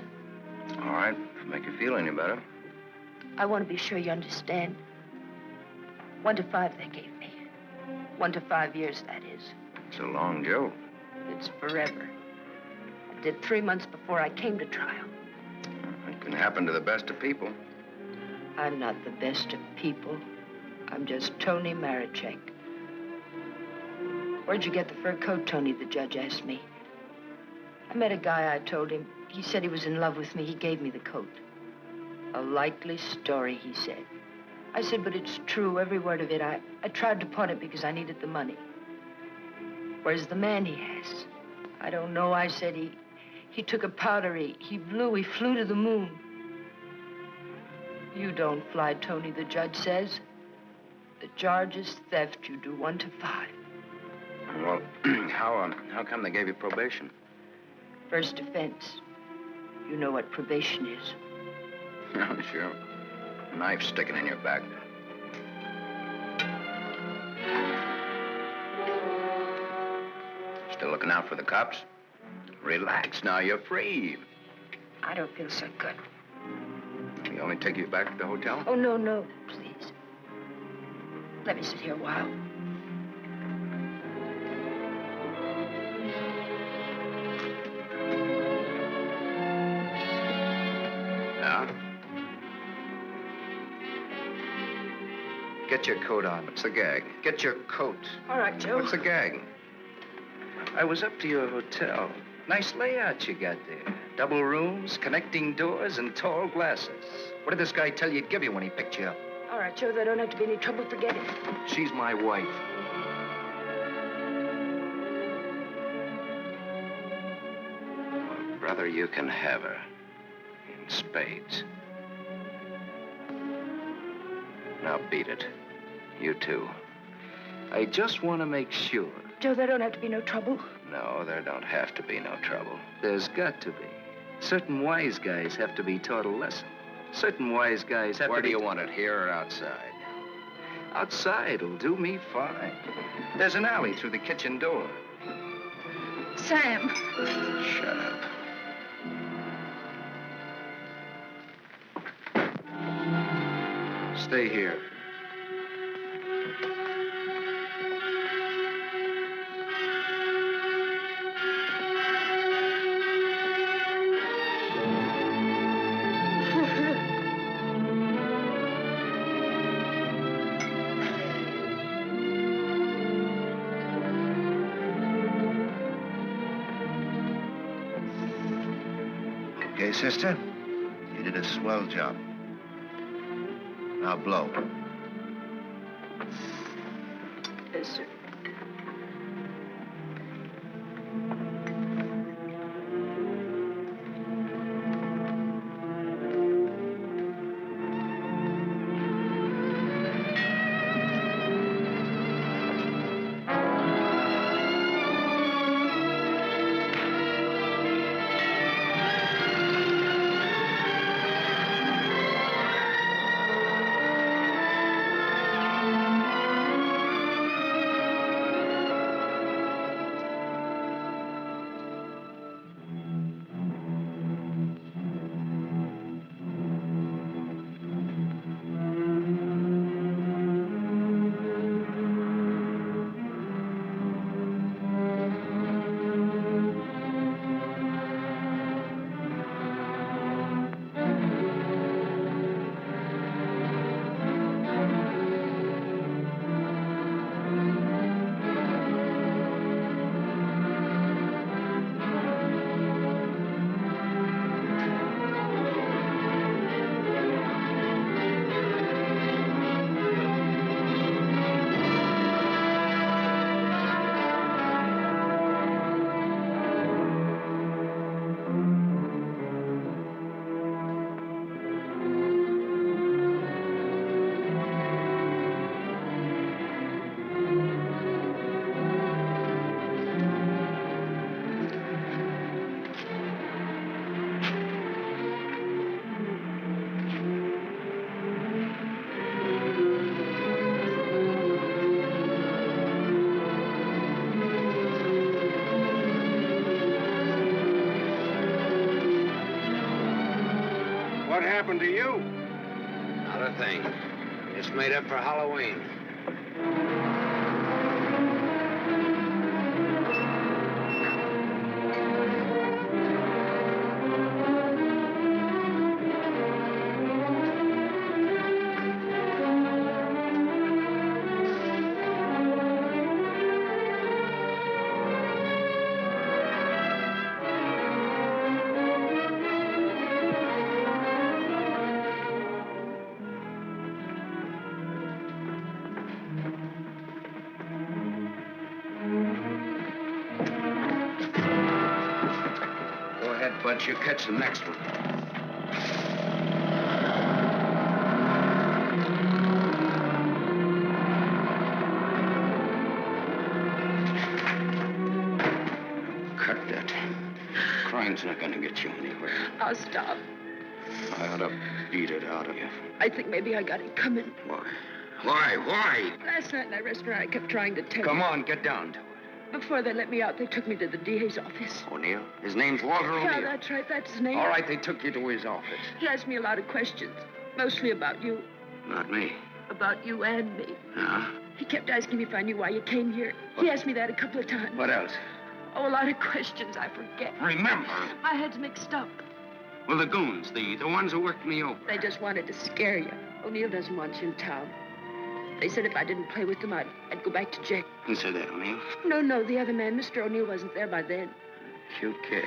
All right. If make you feel any better. I want to be sure you understand. 1 to 5 they gave me. 1 to 5 years, that is. It's a long joke. It's forever. I did 3 months before I came to trial. It can happen to the best of people. I'm not the best of people. I'm just Tony Marachek. Where'd you get the fur coat, Tony? The judge asked me. I met a guy, I told him. He said he was in love with me. He gave me the coat. A likely story, he said. I said, but it's true, every word of it. I tried to pawn it because I needed the money. Where's the man he has? I don't know, I said. He took a powder, he flew to the moon. You don't fly, Tony, the judge says. The charge is theft. You do 1 to 5. Well, how come they gave you probation? First offense. You know what probation is. Oh, sure. A knife sticking in your back. Still looking out for the cops? Relax now, you're free. I don't feel so good. You want me to take you back to the hotel? Oh, no, please. Let me sit here a while. Get your coat on. What's the gag? Get your coat. All right, Joe. What's the gag? I was up to your hotel. Nice layout you got there. Double rooms, connecting doors, and tall glasses. What did this guy tell you he'd give you when he picked you up? All right, Joe, there don't have to be any trouble. Forget it. She's my wife. Well, brother, you can have her. In spades. Now beat it. You too. I just want to make sure. Joe, there don't have to be no trouble. No, there don't have to be no trouble. There's got to be. Certain wise guys have to be taught a lesson. Certain wise guys have to be... Where do you want it, here or outside? Outside will do me fine. There's an alley through the kitchen door. Sam. Shut up. Stay here. Okay, sister? You did a swell job. Now blow. Yes, sir. What happened to you? Not a thing. Just made up for Halloween. But you catch the next one. Cut that. Crime's not gonna get you anywhere. I'll stop. I ought to beat it out of you. I think maybe I got it coming. Why? Why? Last night in that restaurant, I kept trying to tell you. Come on, get down to it. Before they let me out, they took me to the DA's office. O'Neill? His name's Walter O'Neill. Yeah, that's right. That's his name. All right, they took you to his office. He asked me a lot of questions, mostly about you. Not me. About you and me. Yeah? He kept asking me if I knew why you came here. He asked me that a couple of times. What else? Oh, a lot of questions I forget. Remember. My head's mixed up. Well, the goons, the ones who worked me over. They just wanted to scare you. O'Neill doesn't want you in town. They said if I didn't play with them, I'd go back to jail. Who said that, O'Neill? No, the other man. Mr. O'Neill wasn't there by then. Cute kid.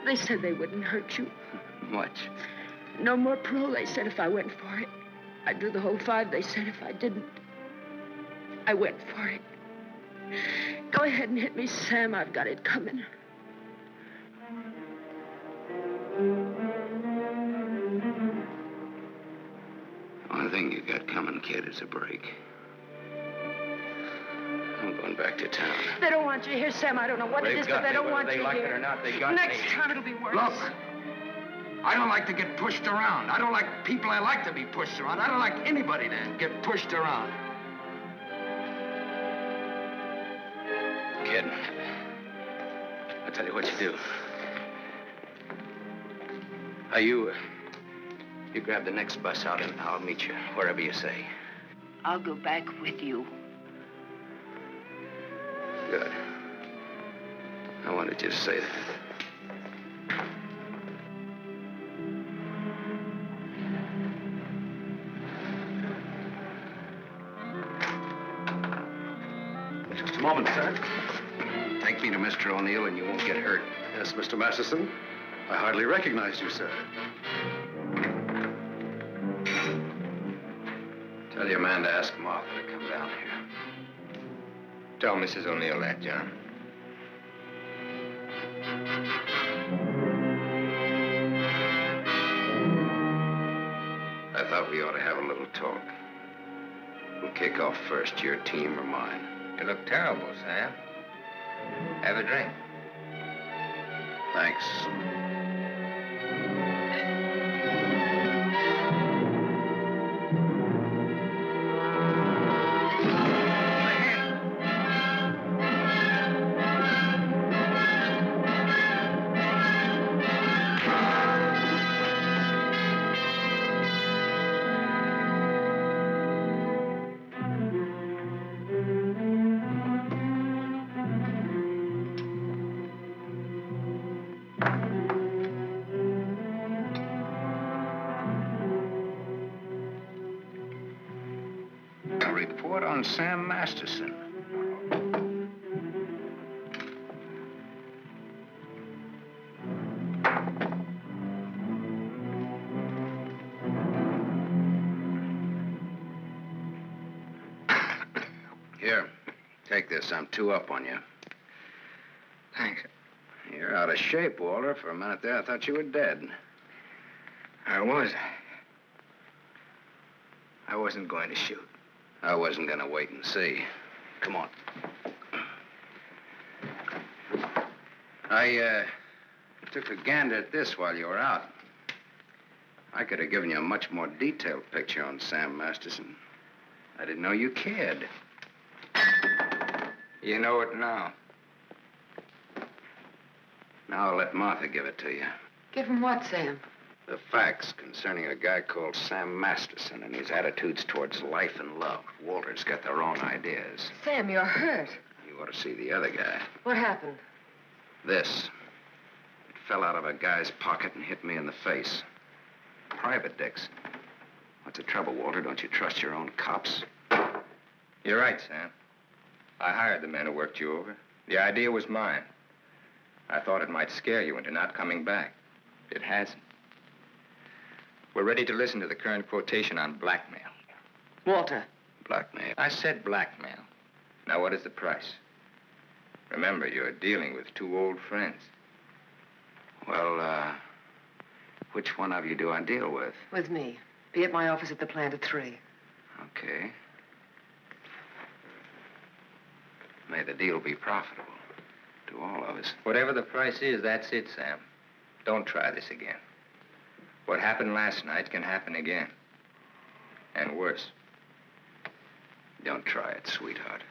They said they wouldn't hurt you. Much. No more parole, they said, if I went for it. I'd do the whole 5 they said if I didn't. I went for it. Go ahead and hit me, Sam. I've got it coming. Only thing you got coming, kid, is a break. I'm going back to town. They don't want you here, Sam. I don't know what it is, but they don't want you here. Whether they like it or not, they got me. Next time it'll be worse. Look, I don't like to get pushed around. I don't like people I like to be pushed around. I don't like anybody to get pushed around. Kid, I'll tell you what you do. You grab the next bus out and I'll meet you wherever you say. I'll go back with you. Good. I wanted you to say that. Just a moment, sir. Take me to Mr. O'Neill and you won't get hurt. Yes, Mr. Masterson. I hardly recognized you, sir. Tell your man to ask Martha to come down here. Tell Mrs. O'Neill that, John. I thought we ought to have a little talk. We'll kick off first, your team or mine. You look terrible, Sam. Have a drink. Thanks. Report on Sam Masterson. Here, take this. I'm 2 up on you. Thanks. You're out of shape, Walter. For a minute there, I thought you were dead. I was. I wasn't going to shoot. I wasn't going to wait and see. Come on. I took a gander at this while you were out. I could have given you a much more detailed picture on Sam Masterson. I didn't know you cared. You know it now. Now I'll let Martha give it to you. Give him what, Sam? The facts concerning a guy called Sam Masterson and his attitudes towards life and love. Walter's got the wrong ideas. Sam, you're hurt. You ought to see the other guy. What happened? This. It fell out of a guy's pocket and hit me in the face. Private dicks. What's the trouble, Walter? Don't you trust your own cops? You're right, Sam. I hired the men who worked you over. The idea was mine. I thought it might scare you into not coming back. It hasn't. We're ready to listen to the current quotation on blackmail. Walter. Blackmail? I said blackmail. Now, what is the price? Remember, you're dealing with 2 old friends. Well, which one of you do I deal with? With me. Be at my office at the plant at 3. Okay. May the deal be profitable to all of us. Whatever the price is, that's it, Sam. Don't try this again. What happened last night can happen again. And worse. Don't try it, sweetheart.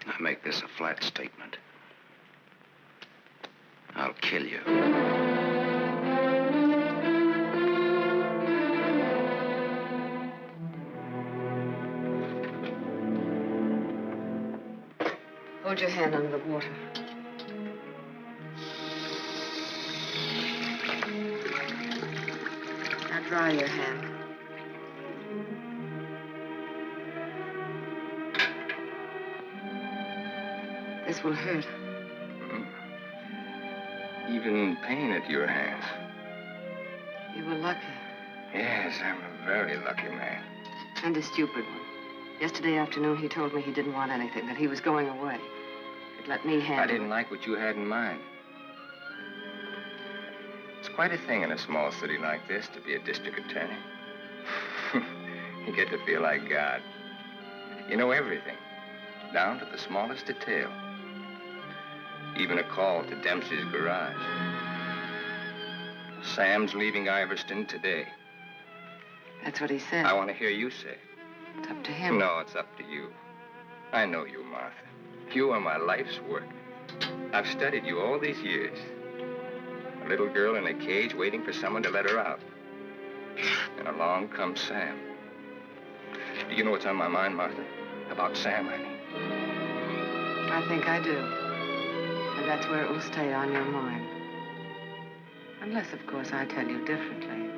I make this a flat statement. I'll kill you. Hold your hand under the water. Now dry your hand. This will hurt. Even pain at your hands. You were lucky. Yes, I'm a very lucky man. And a stupid one. Yesterday afternoon, he told me he didn't want anything, that he was going away. He'd let me handle I didn't like what you had in mind. It's quite a thing in a small city like this to be a district attorney. You get to feel like God. You know everything, down to the smallest detail. Even a call to Dempsey's garage. Sam's leaving Iverston today. That's what he said. I want to hear you say it. It's up to him. No, it's up to you. I know you, Martha. You are my life's work. I've studied you all these years. A little girl in a cage waiting for someone to let her out. And along comes Sam. Do you know what's on my mind, Martha? About Sam, I mean. I think I do. And that's where it will stay on your mind. Unless, of course, I tell you differently.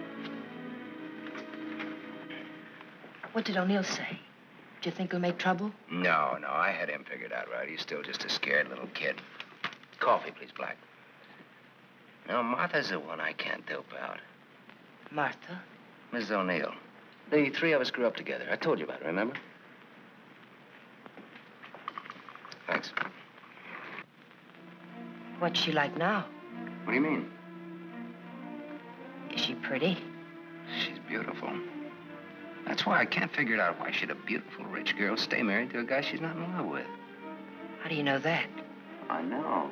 What did O'Neill say? Do you think he'll make trouble? No, I had him figured out right. He's still just a scared little kid. Coffee, please, Black. No, Martha's the one I can't dope out. Martha? Mrs. O'Neill. The three of us grew up together. I told you about it, remember? Thanks. What's she like now? What do you mean? Is she pretty? She's beautiful. That's why I can't figure it out. Why should a beautiful rich girl stay married to a guy she's not in love with? How do you know that? I know.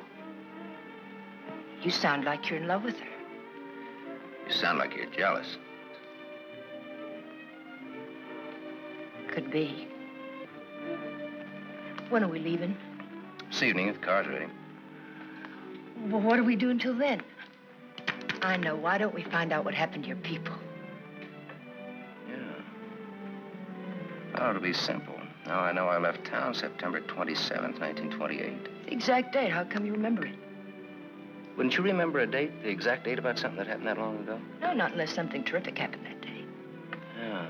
You sound like you're in love with her. You sound like you're jealous. Could be. When are we leaving? This evening, if the car's ready. Well, what do we do until then? I know. Why don't we find out what happened to your people? Oh, it'll be simple. Now I know I left town September 27th, 1928. The exact date. How come you remember it? Wouldn't you remember a date, the exact date about something that happened that long ago? No, not unless something terrific happened that day. Yeah.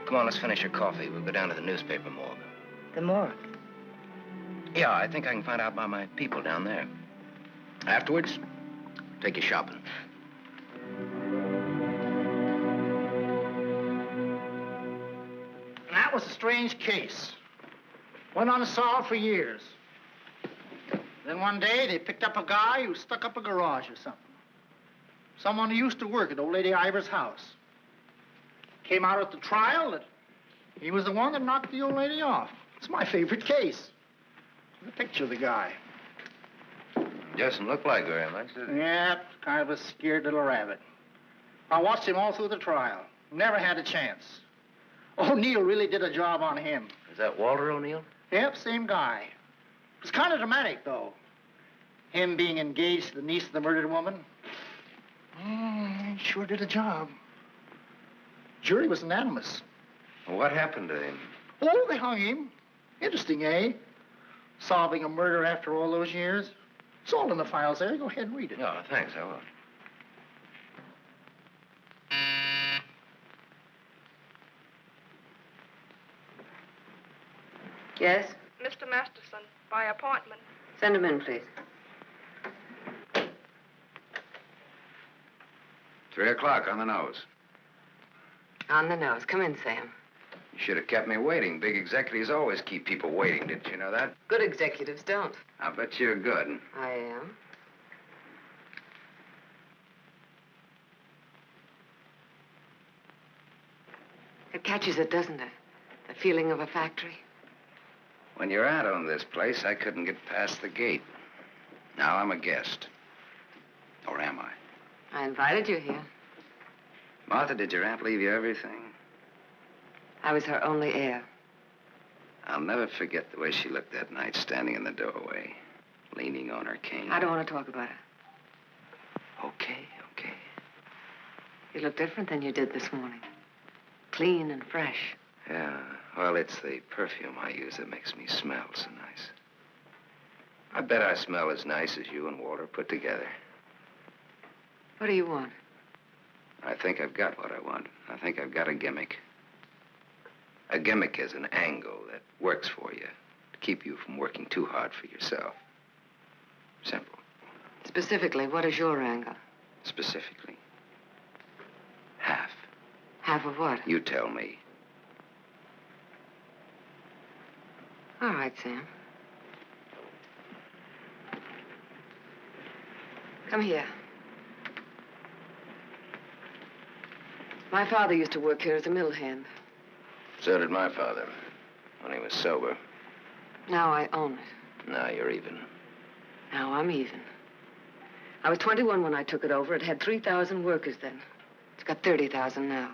Come on, let's finish your coffee. We'll go down to the newspaper morgue. The morgue? Yeah, I think I can find out about my people down there. Afterwards, take you shopping. That was a strange case. Went unsolved for years. Then one day, they picked up a guy who stuck up a garage or something. Someone who used to work at old lady Ivers' house. Came out at the trial that he was the one that knocked the old lady off. It's my favorite case. The picture of the guy. Doesn't look like very much, does it? Yeah, kind of a scared little rabbit. I watched him all through the trial. Never had a chance. O'Neill really did a job on him. Is that Walter O'Neill? Yep, same guy. It was kind of dramatic, though. Him being engaged to the niece of the murdered woman. He sure did a job. Jury was unanimous. Well, what happened to him? Oh, they hung him. Interesting, eh? Solving a murder after all those years. It's all in the files there. Go ahead and read it. Oh, thanks, I will. Yes? Mr. Masterson, by appointment. Send him in, please. 3 o'clock on the nose. On the nose. Come in, Sam. You should have kept me waiting. Big executives always keep people waiting. Didn't you know that? Good executives don't. I bet you're good. I am. It catches it, doesn't it? The feeling of a factory. When your aunt owned this place, I couldn't get past the gate. Now I'm a guest. Or am I? I invited you here. Martha, did your aunt leave you everything? I was her only heir. I'll never forget the way she looked that night standing in the doorway, leaning on her cane. I don't want to talk about her. Okay. You look different than you did this morning. Clean and fresh. Yeah, well, it's the perfume I use that makes me smell so nice. I bet I smell as nice as you and Walter put together. What do you want? I think I've got what I want. I think I've got a gimmick. A gimmick is an angle that works for you to keep you from working too hard for yourself. Simple. Specifically, what is your angle? Specifically. Half of what? You tell me. All right, Sam. Come here. My father used to work here as a mill hand. So did my father, when he was sober. Now I own it. Now you're even. Now I'm even. I was 21 when I took it over. It had 3,000 workers then. It's got 30,000 now.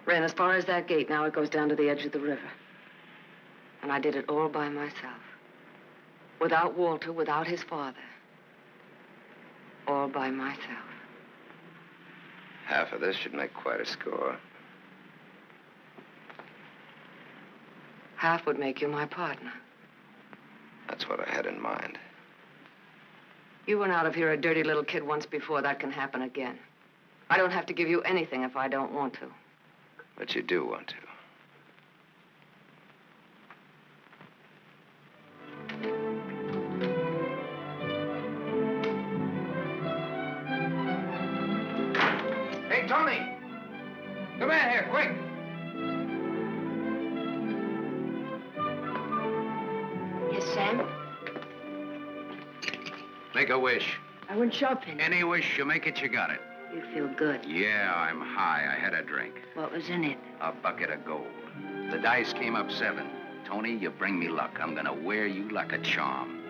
Ran as far as that gate. Now it goes down to the edge of the river. And I did it all by myself. Without Walter, without his father. All by myself. Half of this should make quite a score. Half would make you my partner. That's what I had in mind. You went out of here a dirty little kid once before. That can happen again. I don't have to give you anything if I don't want to. But you do want to. Hey, Tony! Come in here, quick! Yes, Sam? Make a wish. I went shopping. Any wish you make it, you got it. You feel good. Yeah, I'm high. I had a drink. What was in it? A bucket of gold. The dice came up 7. Tony, you bring me luck. I'm gonna wear you like a charm.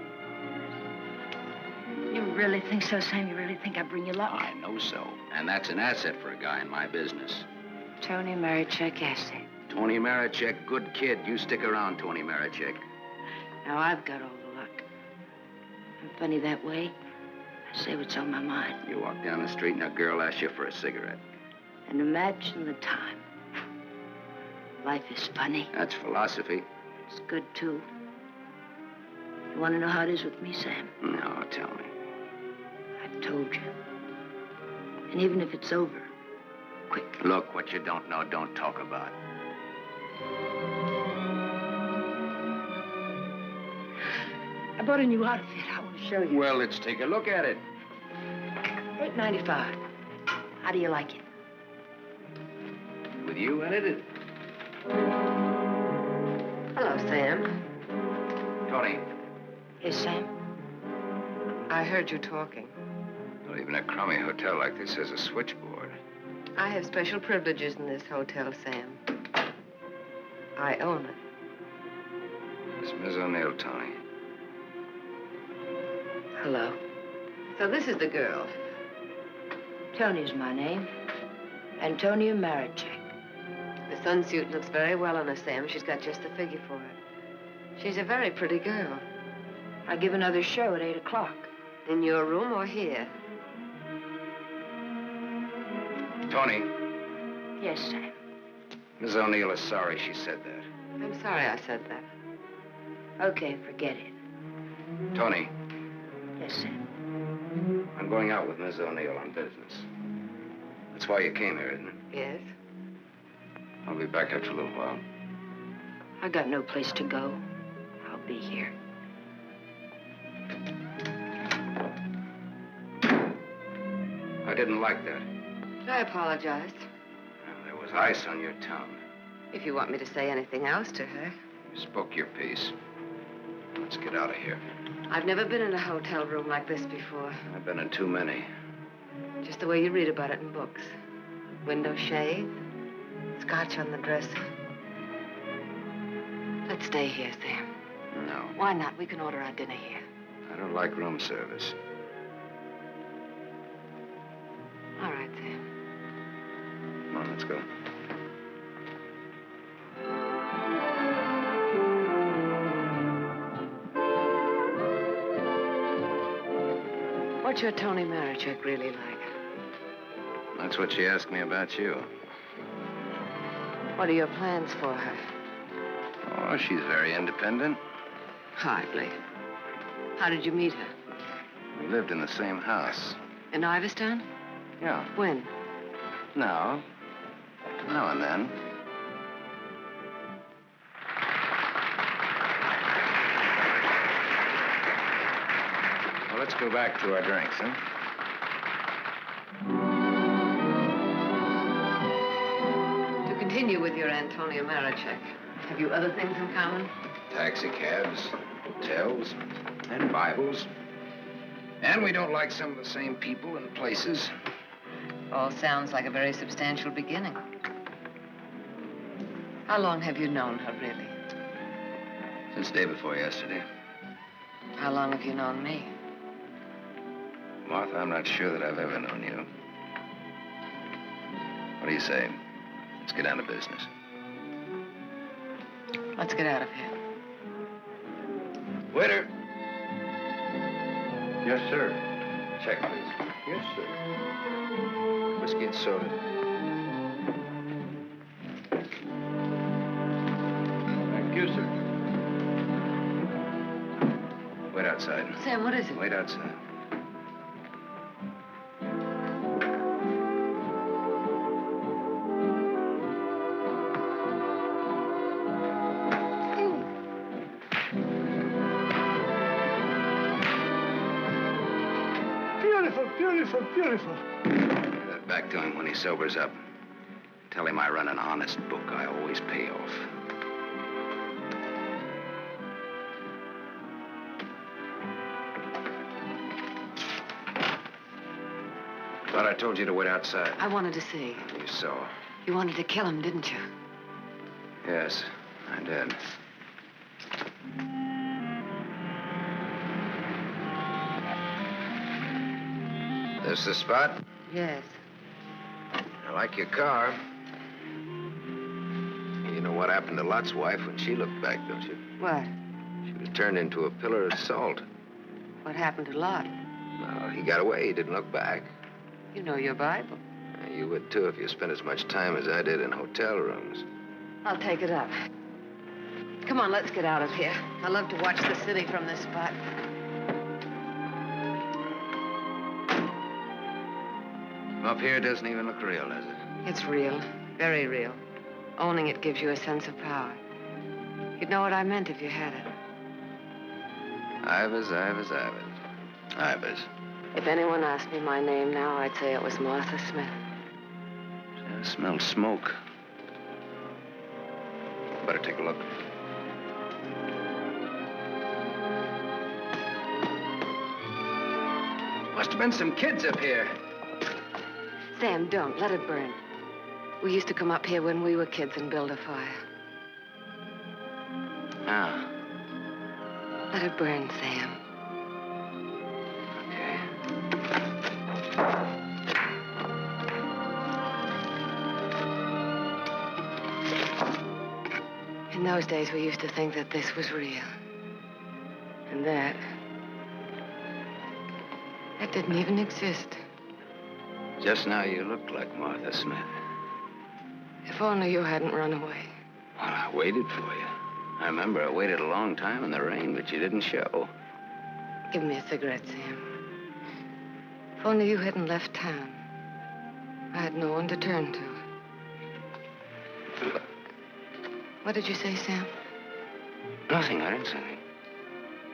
You really think so, Sam? You really think I bring you luck? I know so. And that's an asset for a guy in my business. Tony Marichek asset. Tony Marichek, good kid. You stick around, Tony Marichek. Now I've got all the luck. I'm funny that way. I say what's on my mind. You walk down the street and a girl asks you for a cigarette. And imagine the time. Life is funny. That's philosophy. It's good, too. You want to know how it is with me, Sam? No, tell me. I've told you. And even if it's over, quick. Look, what you don't know, don't talk about. I bought a new outfit. I want to show you. Well, let's take a look at it. $8.95. How do you like it? With you in it? Hello, Sam. Tony. Yes, Sam? I heard you talking. Well, even a crummy hotel like this has a switchboard. I have special privileges in this hotel, Sam. I own it. It's Miss O'Neill, Tony. Hello. So this is the girl. Tony's my name. Antonia Marichek. The sunsuit looks very well on her, Sam. She's got just the figure for it. She's a very pretty girl. I give another show at 8 o'clock. In your room or here? Tony. Yes, Sam. Miss O'Neill is sorry she said that. I'm sorry I said that. Okay, forget it. Tony. Yes, Sam. I'm going out with Miss O'Neill on business. That's why you came here, isn't it? Yes. I'll be back after a little while. I got no place to go. I'll be here. I didn't like that. I apologize. There was ice on your tongue. If you want me to say anything else to her. You spoke your piece. Let's get out of here. I've never been in a hotel room like this before. I've been in too many. Just the way you read about it in books. Window shade, scotch on the dresser. Let's stay here, Sam. No. Why not? We can order our dinner here. I don't like room service. All right, Sam. Come on, let's go. What's your Tony Marichek really like? That's what she asked me about you. What are your plans for her? Oh, she's very independent. Hardly. How did you meet her? We lived in the same house. In Iverstown? Yeah. When? Now and then. Well, let's go back to our drinks, huh? continue with your Antonia Marichek. Have you other things in common? Taxi cabs, hotels, and Bibles. And we don't like some of the same people and places. All sounds like a very substantial beginning. How long have you known her, really? Since day before yesterday. How long have you known me? Martha, I'm not sure that I've ever known you. What do you say? Let's get down to business. Let's get out of here. Waiter. Yes, sir. Check, please. Yes, sir. Whiskey and soda. Thank you, sir. Wait outside. Sam, what is it? Wait outside. Beautiful, beautiful. Give that back to him when he sobers up. Tell him I run an honest book. I always pay off. Thought I told you to wait outside. I wanted to see. You saw. You wanted to kill him, didn't you? Yes, I did. This the spot? Yes. I like your car. You know what happened to Lot's wife when she looked back, don't you? What? She was turned into a pillar of salt. What happened to Lot? Well, he got away. He didn't look back. You know your Bible. You would, too, if you spent as much time as I did in hotel rooms. I'll take it up. Come on, let's get out of here. I love to watch the city from this spot. Up here, it doesn't even look real, does it? It's real. Very real. Owning it gives you a sense of power. You'd know what I meant if you had it. Ivers. Ivers. If anyone asked me my name now, I'd say it was Martha Smith. I smelled smoke. Better take a look. Must have been some kids up here. Sam, don't. Let it burn. We used to come up here when we were kids and build a fire. Ah. Let it burn, Sam. In those days, we used to think that this was real. And that didn't even exist. Just now, you looked like Martha Smith. If only you hadn't run away. Well, I waited for you. I remember I waited a long time in the rain, but you didn't show. Give me a cigarette, Sam. If only you hadn't left town. I had no one to turn to. What did you say, Sam? Nothing. I didn't say anything.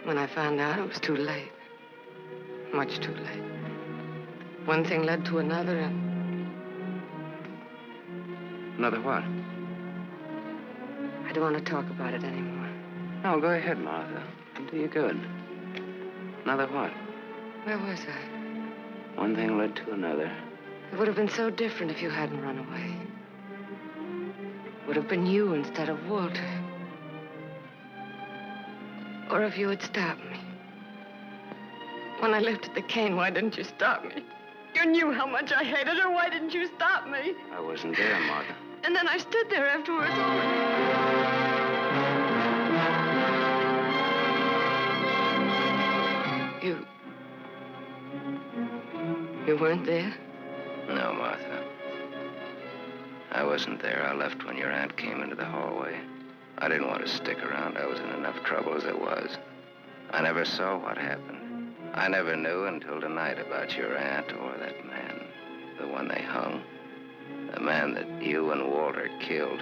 When I found out, it was too late. Much too late. One thing led to another, and... Another what? I don't want to talk about it anymore. No, go ahead, Martha. It'll do you good. Another what? Where was I? One thing led to another. It would have been so different if you hadn't run away. It would have been you instead of Walter. Or if you had stopped me. When I left at the cane, why didn't you stop me? You knew how much I hated her. Why didn't you stop me? I wasn't there, Martha. And then I stood there afterwards. You weren't there? No, Martha. I wasn't there. I left when your aunt came into the hallway. I didn't want to stick around. I was in enough trouble as it was. I never saw what happened. I never knew until tonight about your aunt or that man, the one they hung. The man that you and Walter killed.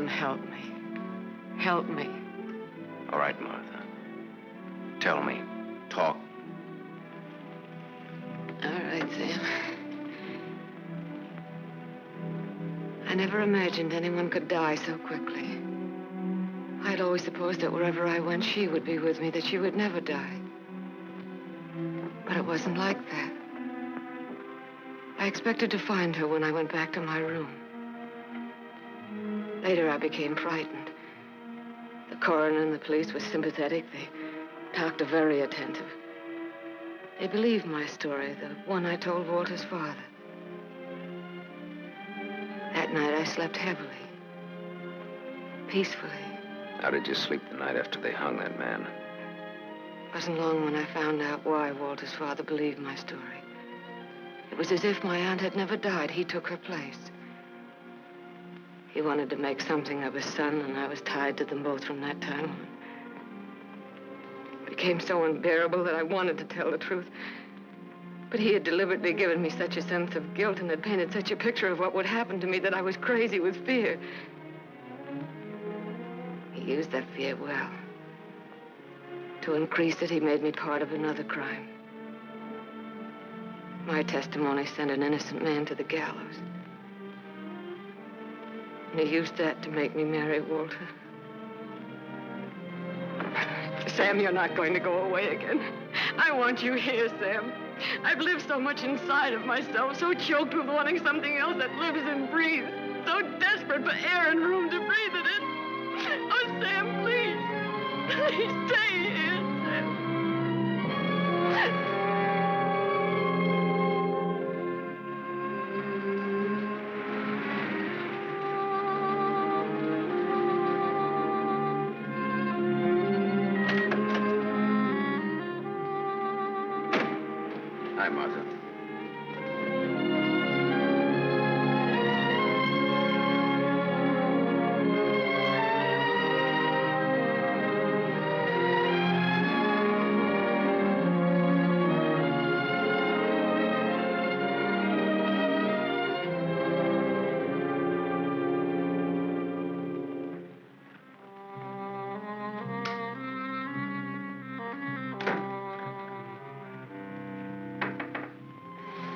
Sam, help me. Help me. All right, Martha. Tell me. Talk. All right, Sam. I never imagined anyone could die so quickly. I'd always supposed that wherever I went, she would be with me, that she would never die. But it wasn't like that. I expected to find her when I went back to my room. Later, I became frightened. The coroner and the police were sympathetic. They talked very attentive. They believed my story, the one I told Walter's father. That night, I slept heavily, peacefully. How did you sleep the night after they hung that man? It wasn't long when I found out why Walter's father believed my story. It was as if my aunt had never died. He took her place. He wanted to make something of his son, and I was tied to them both from that time on. It became so unbearable that I wanted to tell the truth. But he had deliberately given me such a sense of guilt and had painted such a picture of what would happen to me that I was crazy with fear. He used that fear well. To increase it, he made me part of another crime. My testimony sent an innocent man to the gallows. And he used that to make me marry Walter. Sam, you're not going to go away again. I want you here, Sam. I've lived so much inside of myself, so choked with wanting something else that lives and breathes, so desperate for air and room to breathe it in. Oh, Sam, please. Please stay here, Sam. Hi, Martha.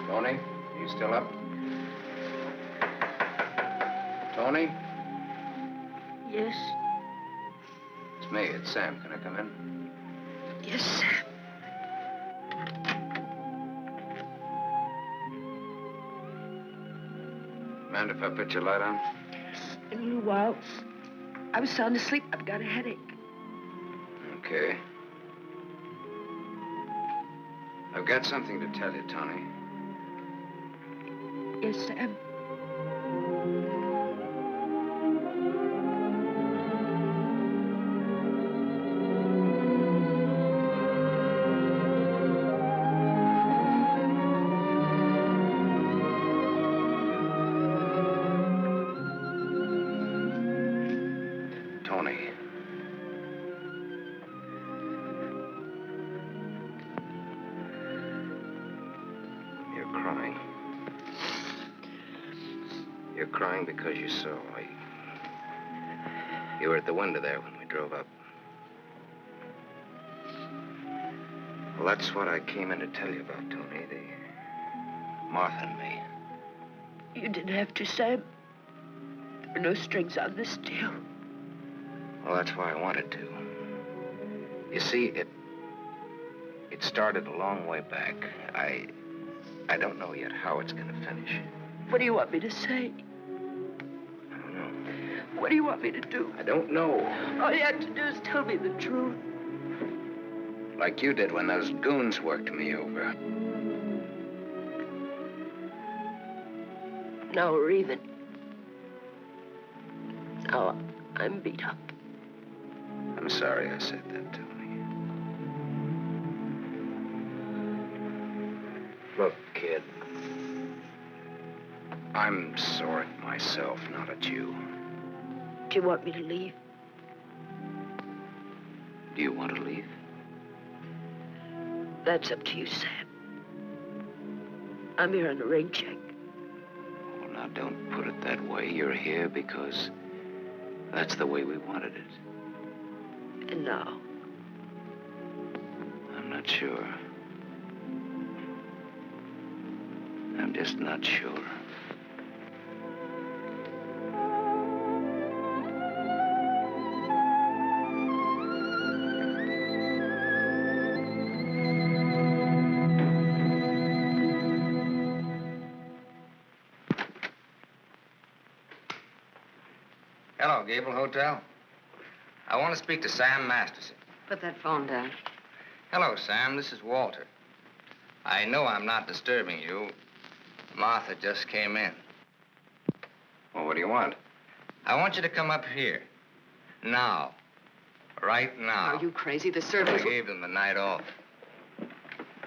Tony, are you still up? Tony? Yes? It's me. It's Sam. Can I come in? Yes, Sam. Mind if I put your light on? In a little while. I was sound asleep. I've got a headache. Okay. I've got something to tell you, Tony. Yes, Sam. Tony. You're crying. You're crying because you saw. You were at the window there when we drove up. Well, that's what I came in to tell you about, Tony. Martha and me. You didn't have to, Sam. There are no strings on this deal. Well, that's why I wanted to. You see, it started a long way back. I don't know yet how it's going to finish. What do you want me to say? I don't know. What do you want me to do? I don't know. All you have to do is tell me the truth. Like you did when those goons worked me over. Now we're even. Now I'm beat up. I'm sorry I said that, Tony. Look, kid. I'm sore at myself, not at you. Do you want me to leave? Do you want to leave? That's up to you, Sam. I'm here on a rain check. Well, now, don't put it that way. You're here because That's the way we wanted it. And now? I'm not sure. I'm just not sure. Hello, Gable Hotel. I want to speak to Sam Masterson. Put that phone down. Hello, Sam. This is Walter. I know I'm not disturbing you. Martha just came in. Well, what do you want? I want you to come up here. Now. Right now. Are you crazy? The I servants... gave them the night off.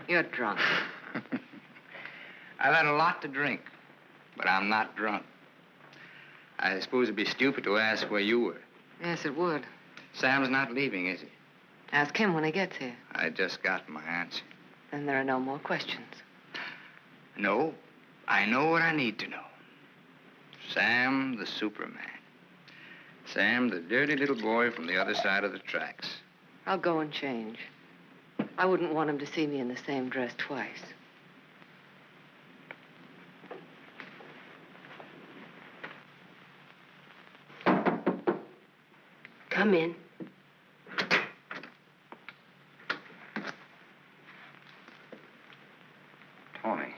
You're drunk. I've had a lot to drink, but I'm not drunk. I suppose it'd be stupid to ask where you were. Yes, it would. Sam's not leaving, is he? Ask him when he gets here. I just got my answer. Then there are no more questions. No, I know what I need to know. Sam, the Superman. Sam, the dirty little boy from the other side of the tracks. I'll go and change. I wouldn't want him to see me in the same dress twice. Come in. Tony.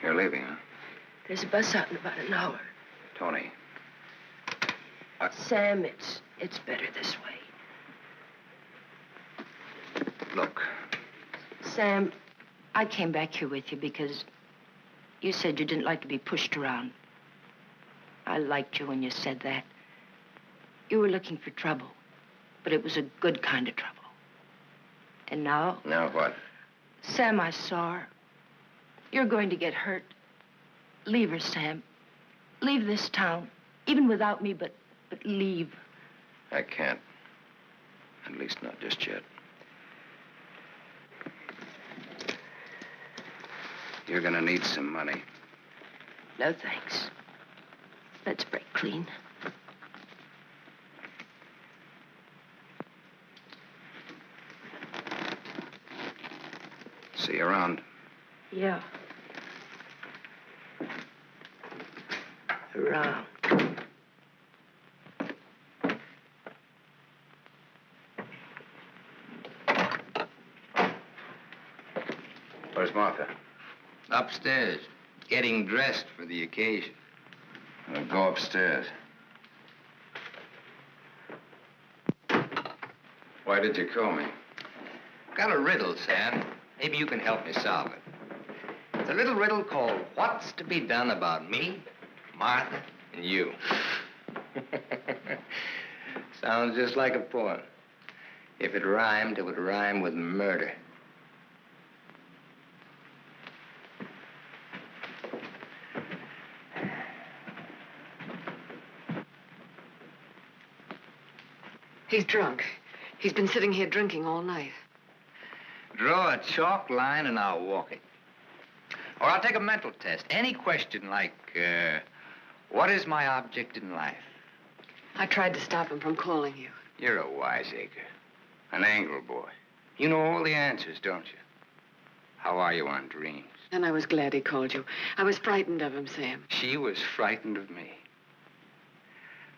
You're leaving, huh? There's a bus out in about an hour. Tony. Sam, it's better this way. Look. Sam, I came back here with you because you said you didn't like to be pushed around. I liked you when you said that. You were looking for trouble, but it was a good kind of trouble. And now? Now what? Sam, I saw her. You're going to get hurt. Leave her, Sam. Leave this town, even without me, but leave. I can't. At least not just yet. You're gonna need some money. No, thanks. Let's break clean. See you around. Yeah. Around. Where's Martha? Upstairs, getting dressed for the occasion. Well, go upstairs. Why did you call me? Got a riddle, Sam. Maybe you can help me solve it. It's a little riddle called What's to Be Done About Me, Martha, and You. Sounds just like a poem. If it rhymed, it would rhyme with murder. He's drunk. He's been sitting here drinking all night. Draw a chalk line and I'll walk it. Or I'll take a mental test. Any question like, what is my object in life? I tried to stop him from calling you. You're a wiseacre. An angle boy. You know all the answers, don't you? How are you on dreams? And I was glad he called you. I was frightened of him, Sam. She was frightened of me.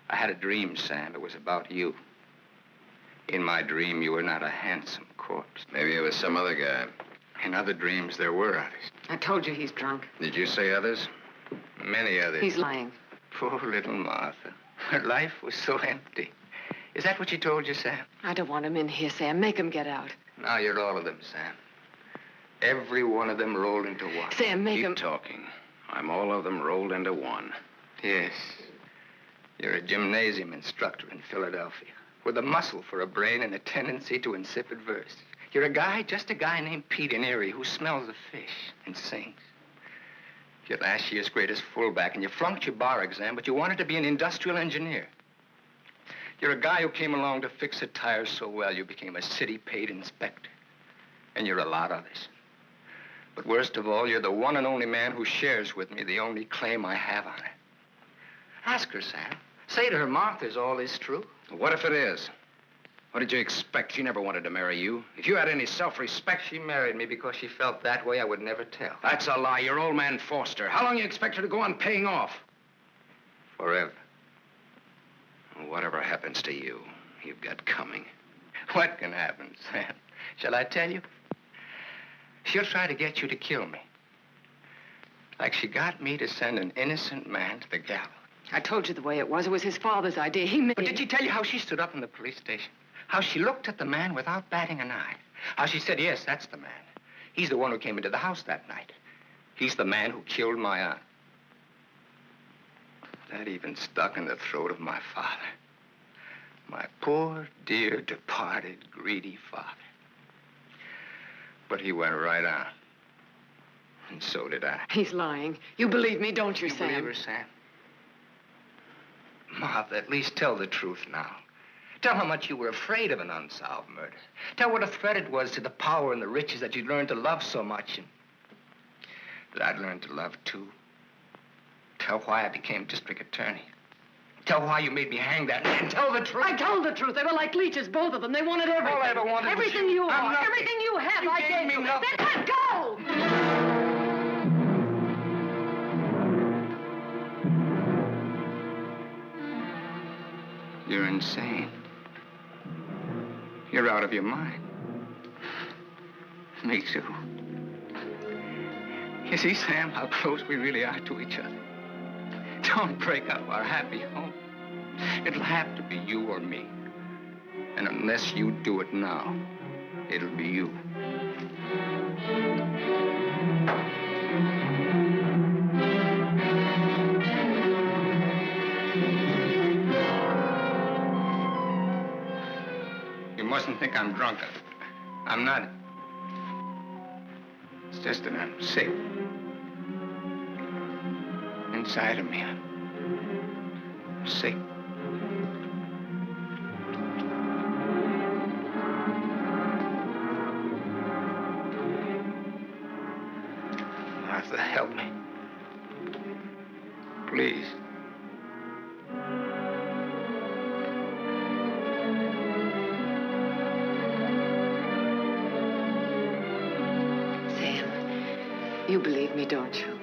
I had a dream, Sam. It was about you. In my dream, you were not a handsome corpse. Maybe it was some other guy. In other dreams, there were others. I told you he's drunk. Did you say others? Many others. He's lying. Poor little Martha. Her life was so empty. Is that what she told you, Sam? I don't want him in here, Sam. Make him get out. Now you're all of them, Sam. Every one of them rolled into one. Sam, make him... Keep talking. I'm all of them rolled into one. Yes. You're a gymnasium instructor in Philadelphia with a muscle for a brain and a tendency to insipid verse. You're a guy, just a guy named Pete in Erie who smells the fish and sings. You're last year's greatest fullback, and you flunked your bar exam, but you wanted to be an industrial engineer. You're a guy who came along to fix a tire so well you became a city-paid inspector. And you're a lot of others. But worst of all, you're the one and only man who shares with me the only claim I have on her. Ask her, Sam. Say to her, Martha, is all this true? What if it is? What did you expect? She never wanted to marry you. If you had any self-respect... She married me because she felt that way. I would never tell. That's a lie. Your old man forced her. How long you expect her to go on paying off? Forever. Whatever happens to you, you've got coming. What can happen, Sam? Shall I tell you? She'll try to get you to kill me. Like she got me to send an innocent man to the gallows. I told you the way it was. It was his father's idea. He made... But did she tell you how she stood up in the police station? How she looked at the man without batting an eye? How she said, yes, that's the man. He's the one who came into the house that night. He's the man who killed my aunt. That even stuck in the throat of my father. My poor, dear, departed, greedy father. But he went right on. And so did I. He's lying. You believe me, don't you, Sam? Believe her, Sam? Martha, at least tell the truth now. Tell how much you were afraid of an unsolved murder. Tell what a threat it was to the power and the riches that you'd learned to love so much, and that I'd learned to love, too. Tell why I became district attorney. Tell why you made me hang that man. Tell the truth. I told the truth. They were like leeches, both of them. They wanted everything. All I ever wanted everything was you I'm are. nothing. Everything you have, You I gave gave me you. nothing. Then let go! You're insane. You're out of your mind. Me too. You see, Sam, how close we really are to each other. Don't break up our happy home. It'll have to be you or me. And unless you do it now, it'll be you. You mustn't think I'm drunk. I'm not. It's just that I'm sick. Inside of me, I'm sick. Martha, help me. Please. Sam, you believe me, don't you?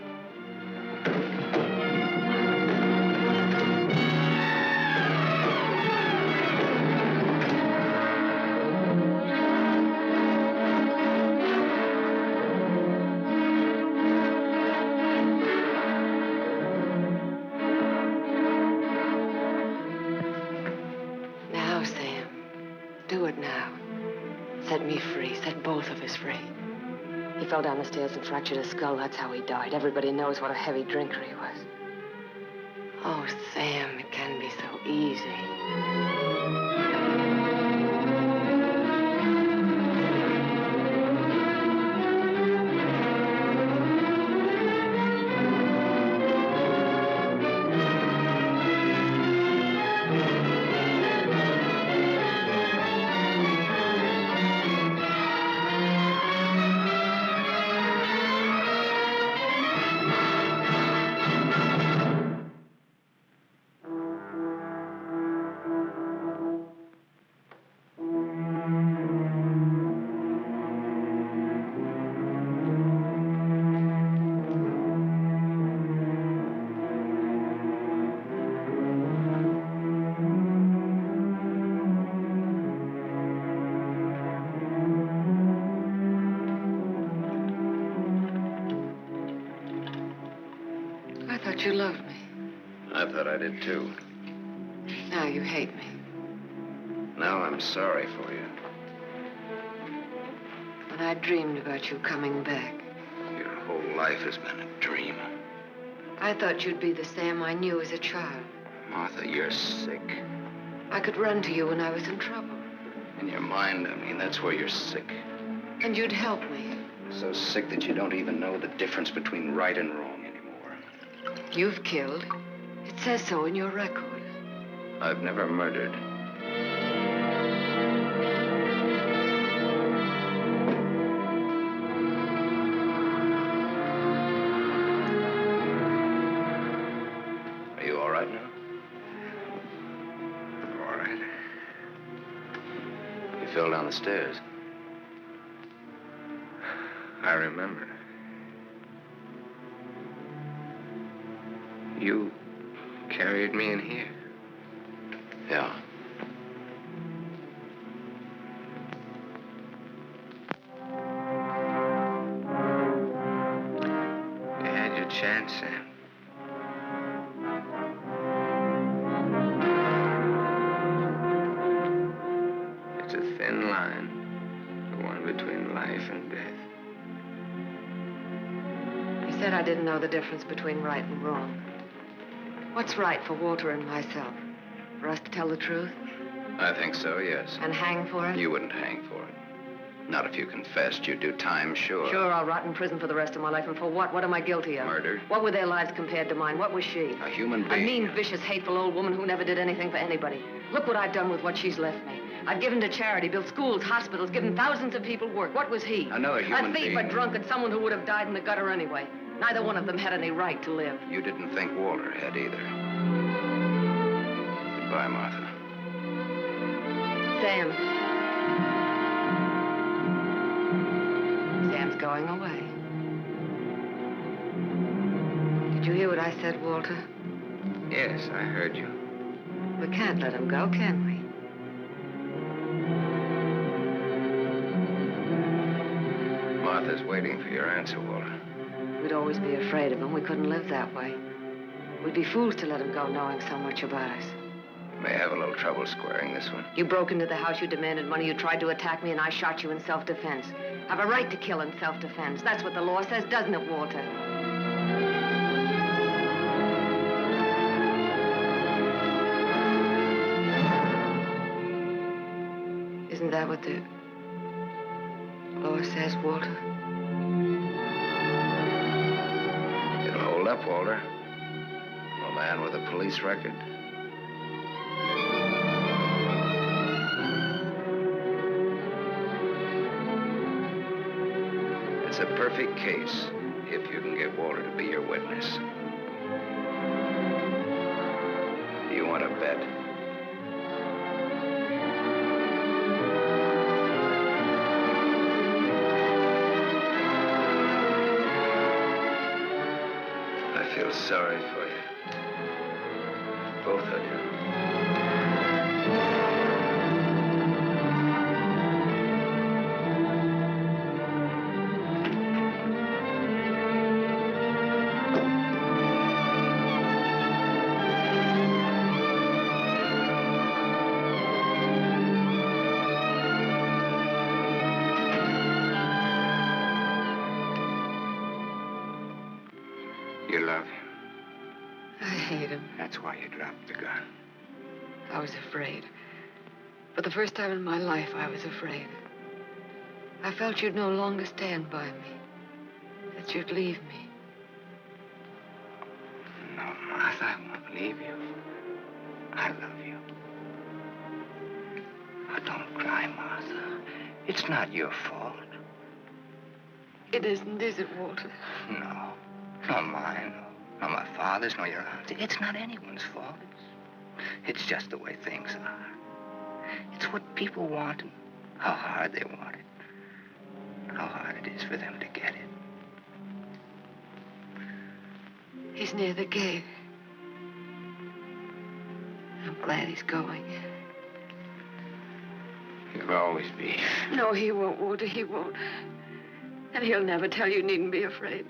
He fell down the stairs and fractured his skull. That's how he died. Everybody knows what a heavy drinker he was. Oh, Sam, it can be so easy. You loved me. I thought I did, too. Now you hate me. Now I'm sorry for you. But I dreamed about you coming back. Your whole life has been a dream. I thought you'd be the Sam I knew as a child. Martha, you're sick. I could run to you when I was in trouble. In your mind, I mean, that's where you're sick. And you'd help me. So sick that you don't even know the difference between right and wrong. You've killed. It says so in your record. I've never murdered. Are you all right now? fell down the stairs. I remember. You carried me in here. Yeah. You had your chance, Sam. It's a thin line, the one between life and death. You said I didn't know the difference between right and wrong. What's right for Walter and myself? For us to tell the truth? I think so, yes. And hang for it? You wouldn't hang for it. Not if you confessed. You'd do time, sure. Sure, I'll rot in prison for the rest of my life. And for what? What am I guilty of? Murder. What were their lives compared to mine? What was she? A human A being. mean, vicious, hateful old woman who never did anything for anybody. Look what I've done with what she's left me. I've given to charity, built schools, hospitals, given thousands of people work. What was he? Another human being. A thief, being. a drunkard, someone who would have died in the gutter anyway. Neither one of them had any right to live. You didn't think Walter had either. Goodbye, Martha. Sam. Sam's going away. Did you hear what I said, Walter? Yes, I heard you. We can't let him go, can we? Martha's waiting for your answer, Walter. We'd always be afraid of him. We couldn't live that way. We'd be fools to let him go knowing so much about us. May have a little trouble squaring this one. You broke into the house, you demanded money, you tried to attack me, and I shot you in self-defense. Have a right to kill in self-defense. That's what the law says, doesn't it, Walter? Isn't that what the law says, Walter? It'll hold up, Walter. A man with a police record. It's a perfect case if you can get Walter to be your witness. Do you want to bet? I feel sorry for you. Both of you. You love him. I hate him. That's why you dropped the gun. I was afraid. For the first time in my life, I was afraid. I felt you'd no longer stand by me. That you'd leave me. No, Martha, I won't leave you. I love you. Now, don't cry, Martha. It's not your fault. It isn't, is it, Walter? No. Not mine. Nor my father's, nor your aunt's. It's not anyone's fault. It's just the way things are. It's what people want and how hard they want it. How hard it is for them to get it. He's near the gate. I'm glad he's going. He'll always be. No, he won't, Walter, he won't. And he'll never tell you needn't be afraid.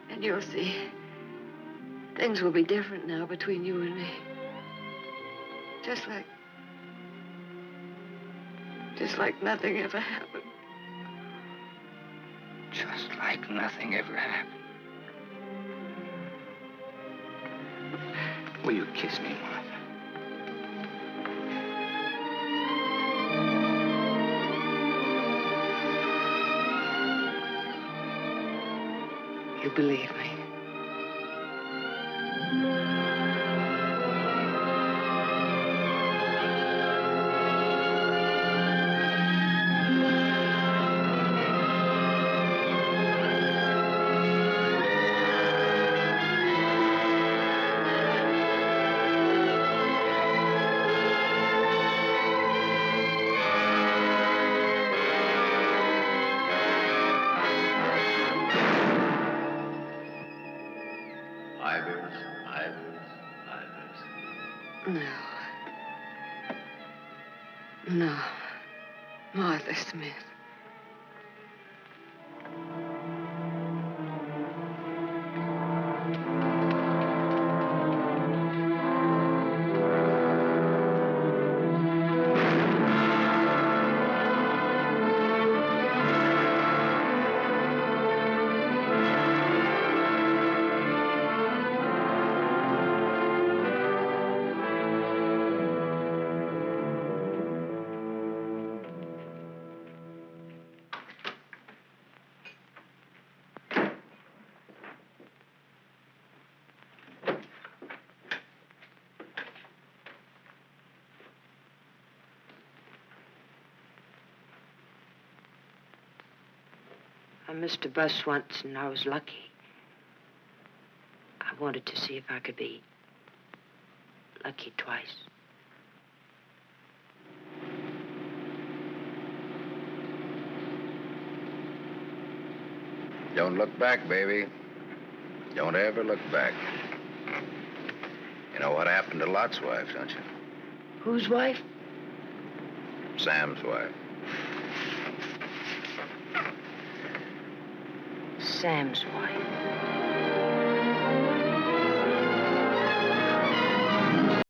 And you'll see. Things will be different now between you and me. Just like nothing ever happened. Just like nothing ever happened. Will you kiss me, Martha? You believe me. No. No. Martha Smith. I missed a bus once, and I was lucky. I wanted to see if I could be lucky twice. Don't look back, baby. Don't ever look back. You know what happened to Lot's wife, don't you? Whose wife? Sam's wife. Sam's wife.